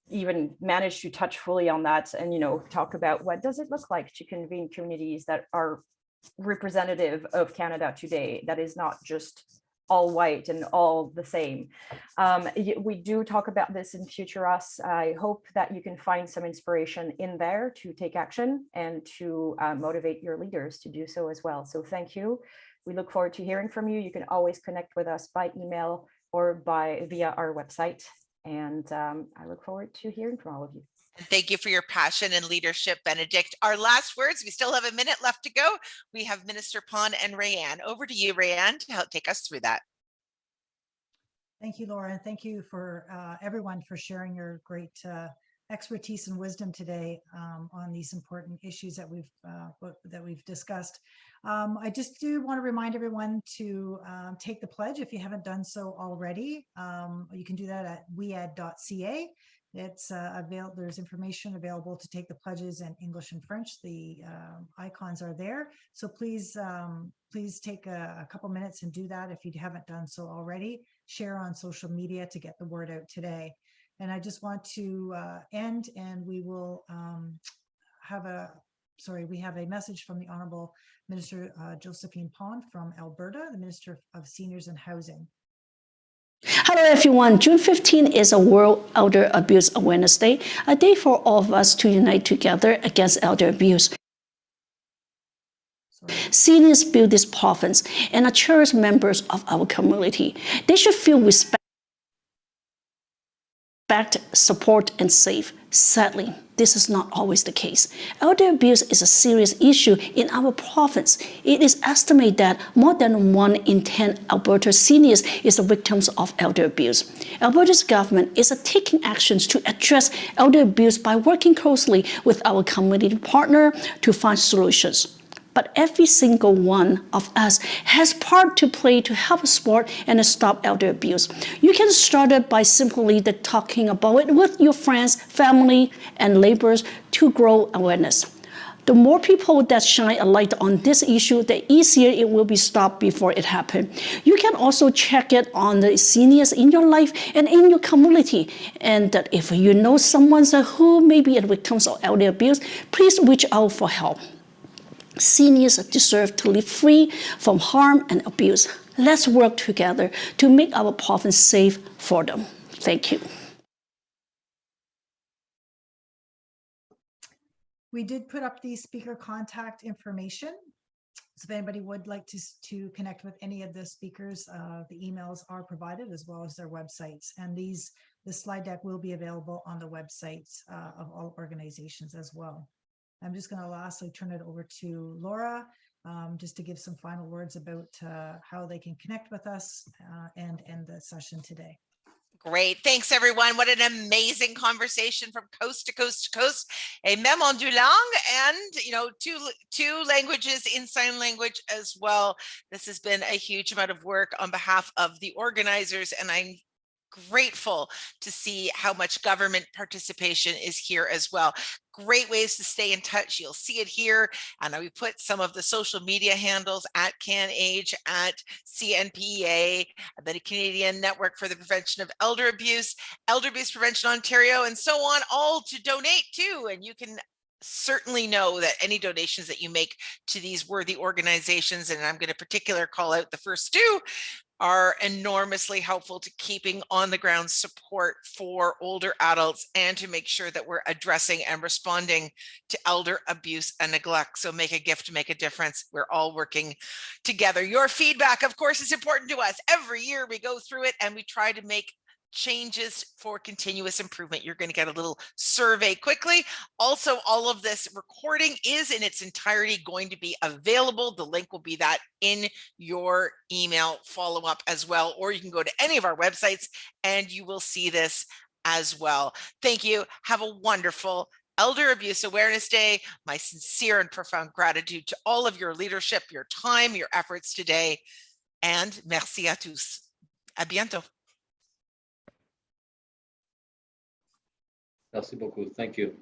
even manage to touch fully on that and, you know, talk about what does it look like to convene communities that are representative of Canada today, that is not just all white and all the same. We do talk about this in Future Us. I hope that you can find some inspiration in there to take action and to motivate your leaders to do so as well. So thank you. We look forward to hearing from you. You can always connect with us by email or via our website. And I look forward to hearing from all of you. And thank you for your passion and leadership, Benedict. Our last words, we still have a minute left to go. We have Minister Pon and Rayanne. Over to you, Rayanne, to help take us through that. Thank you, Laura, and thank you for everyone for sharing your great expertise and wisdom today on these important issues that we've discussed. I just do want to remind everyone to take the pledge if you haven't done so already. You can do that at WEAAD.ca. It's there's information available to take the pledges in English and French. The icons are there. So please take a couple minutes and do that if you haven't done so already. Share on social media to get the word out today. And I just want to end, and we will we have a message from the Honorable Minister Josephine Pon from Alberta, the Minister of Seniors and Housing. Hello everyone, June 15 is a World Elder Abuse Awareness Day, a day for all of us to unite together against elder abuse. Seniors build this province and are cherished members of our community. They should feel respect, support, and safe. Sadly, this is not always the case. Elder abuse is a serious issue in our province. It is estimated that more than 1 in 10 Alberta seniors is the victims of elder abuse. Alberta's government is taking actions to address elder abuse by working closely with our community partner to find solutions. But every single one of us has part to play to help support and stop elder abuse. You can start it by simply talking about it with your friends, family, and neighbors to grow awareness. The more people that shine a light on this issue, the easier it will be stopped before it happens. You can also check it on the seniors in your life and in your community. And that if you know someone who may be a victim of elder abuse, please reach out for help. Seniors deserve to live free from harm and abuse. Let's work together to make our province safe for them. Thank you. We did put up the speaker contact information. So if anybody would like to connect with any of the speakers, the emails are provided as well as their websites. And the slide deck will be available on the websites of all organizations as well. I'm just going to lastly turn it over to Laura just to give some final words about how they can connect with us and end the session today. Great. Thanks, everyone. What an amazing conversation from coast to coast to coast. Et même en deux langues, and two languages in sign language as well. This has been a huge amount of work on behalf of the organizers, and I'm grateful to see how much government participation is here as well. Great ways to stay in touch. You'll see it here. And we put some of the social media handles at CanAge, at CNPEA, the Canadian Network for the Prevention of Elder Abuse Prevention Ontario, and so on, all to donate to. And you can certainly know that any donations that you make to these worthy organizations, and I'm going to particularly call out the first two, are enormously helpful to keeping on the ground support for older adults and to make sure that we're addressing and responding to elder abuse and neglect. So make a gift, make a difference. We're all working together. Your feedback, of course, is important to us. Every year we go through it and we try to make changes for continuous improvement. You're going to get a little survey quickly. Also, all of this recording is in its entirety going to be available. The link will be that in your email follow-up as well, or you can go to any of our websites and you will see this as well. Thank you. Have a wonderful Elder Abuse Awareness Day. My sincere and profound gratitude to all of your leadership, your time, your efforts today, and merci à tous. À bientôt. Merci beaucoup. Thank you.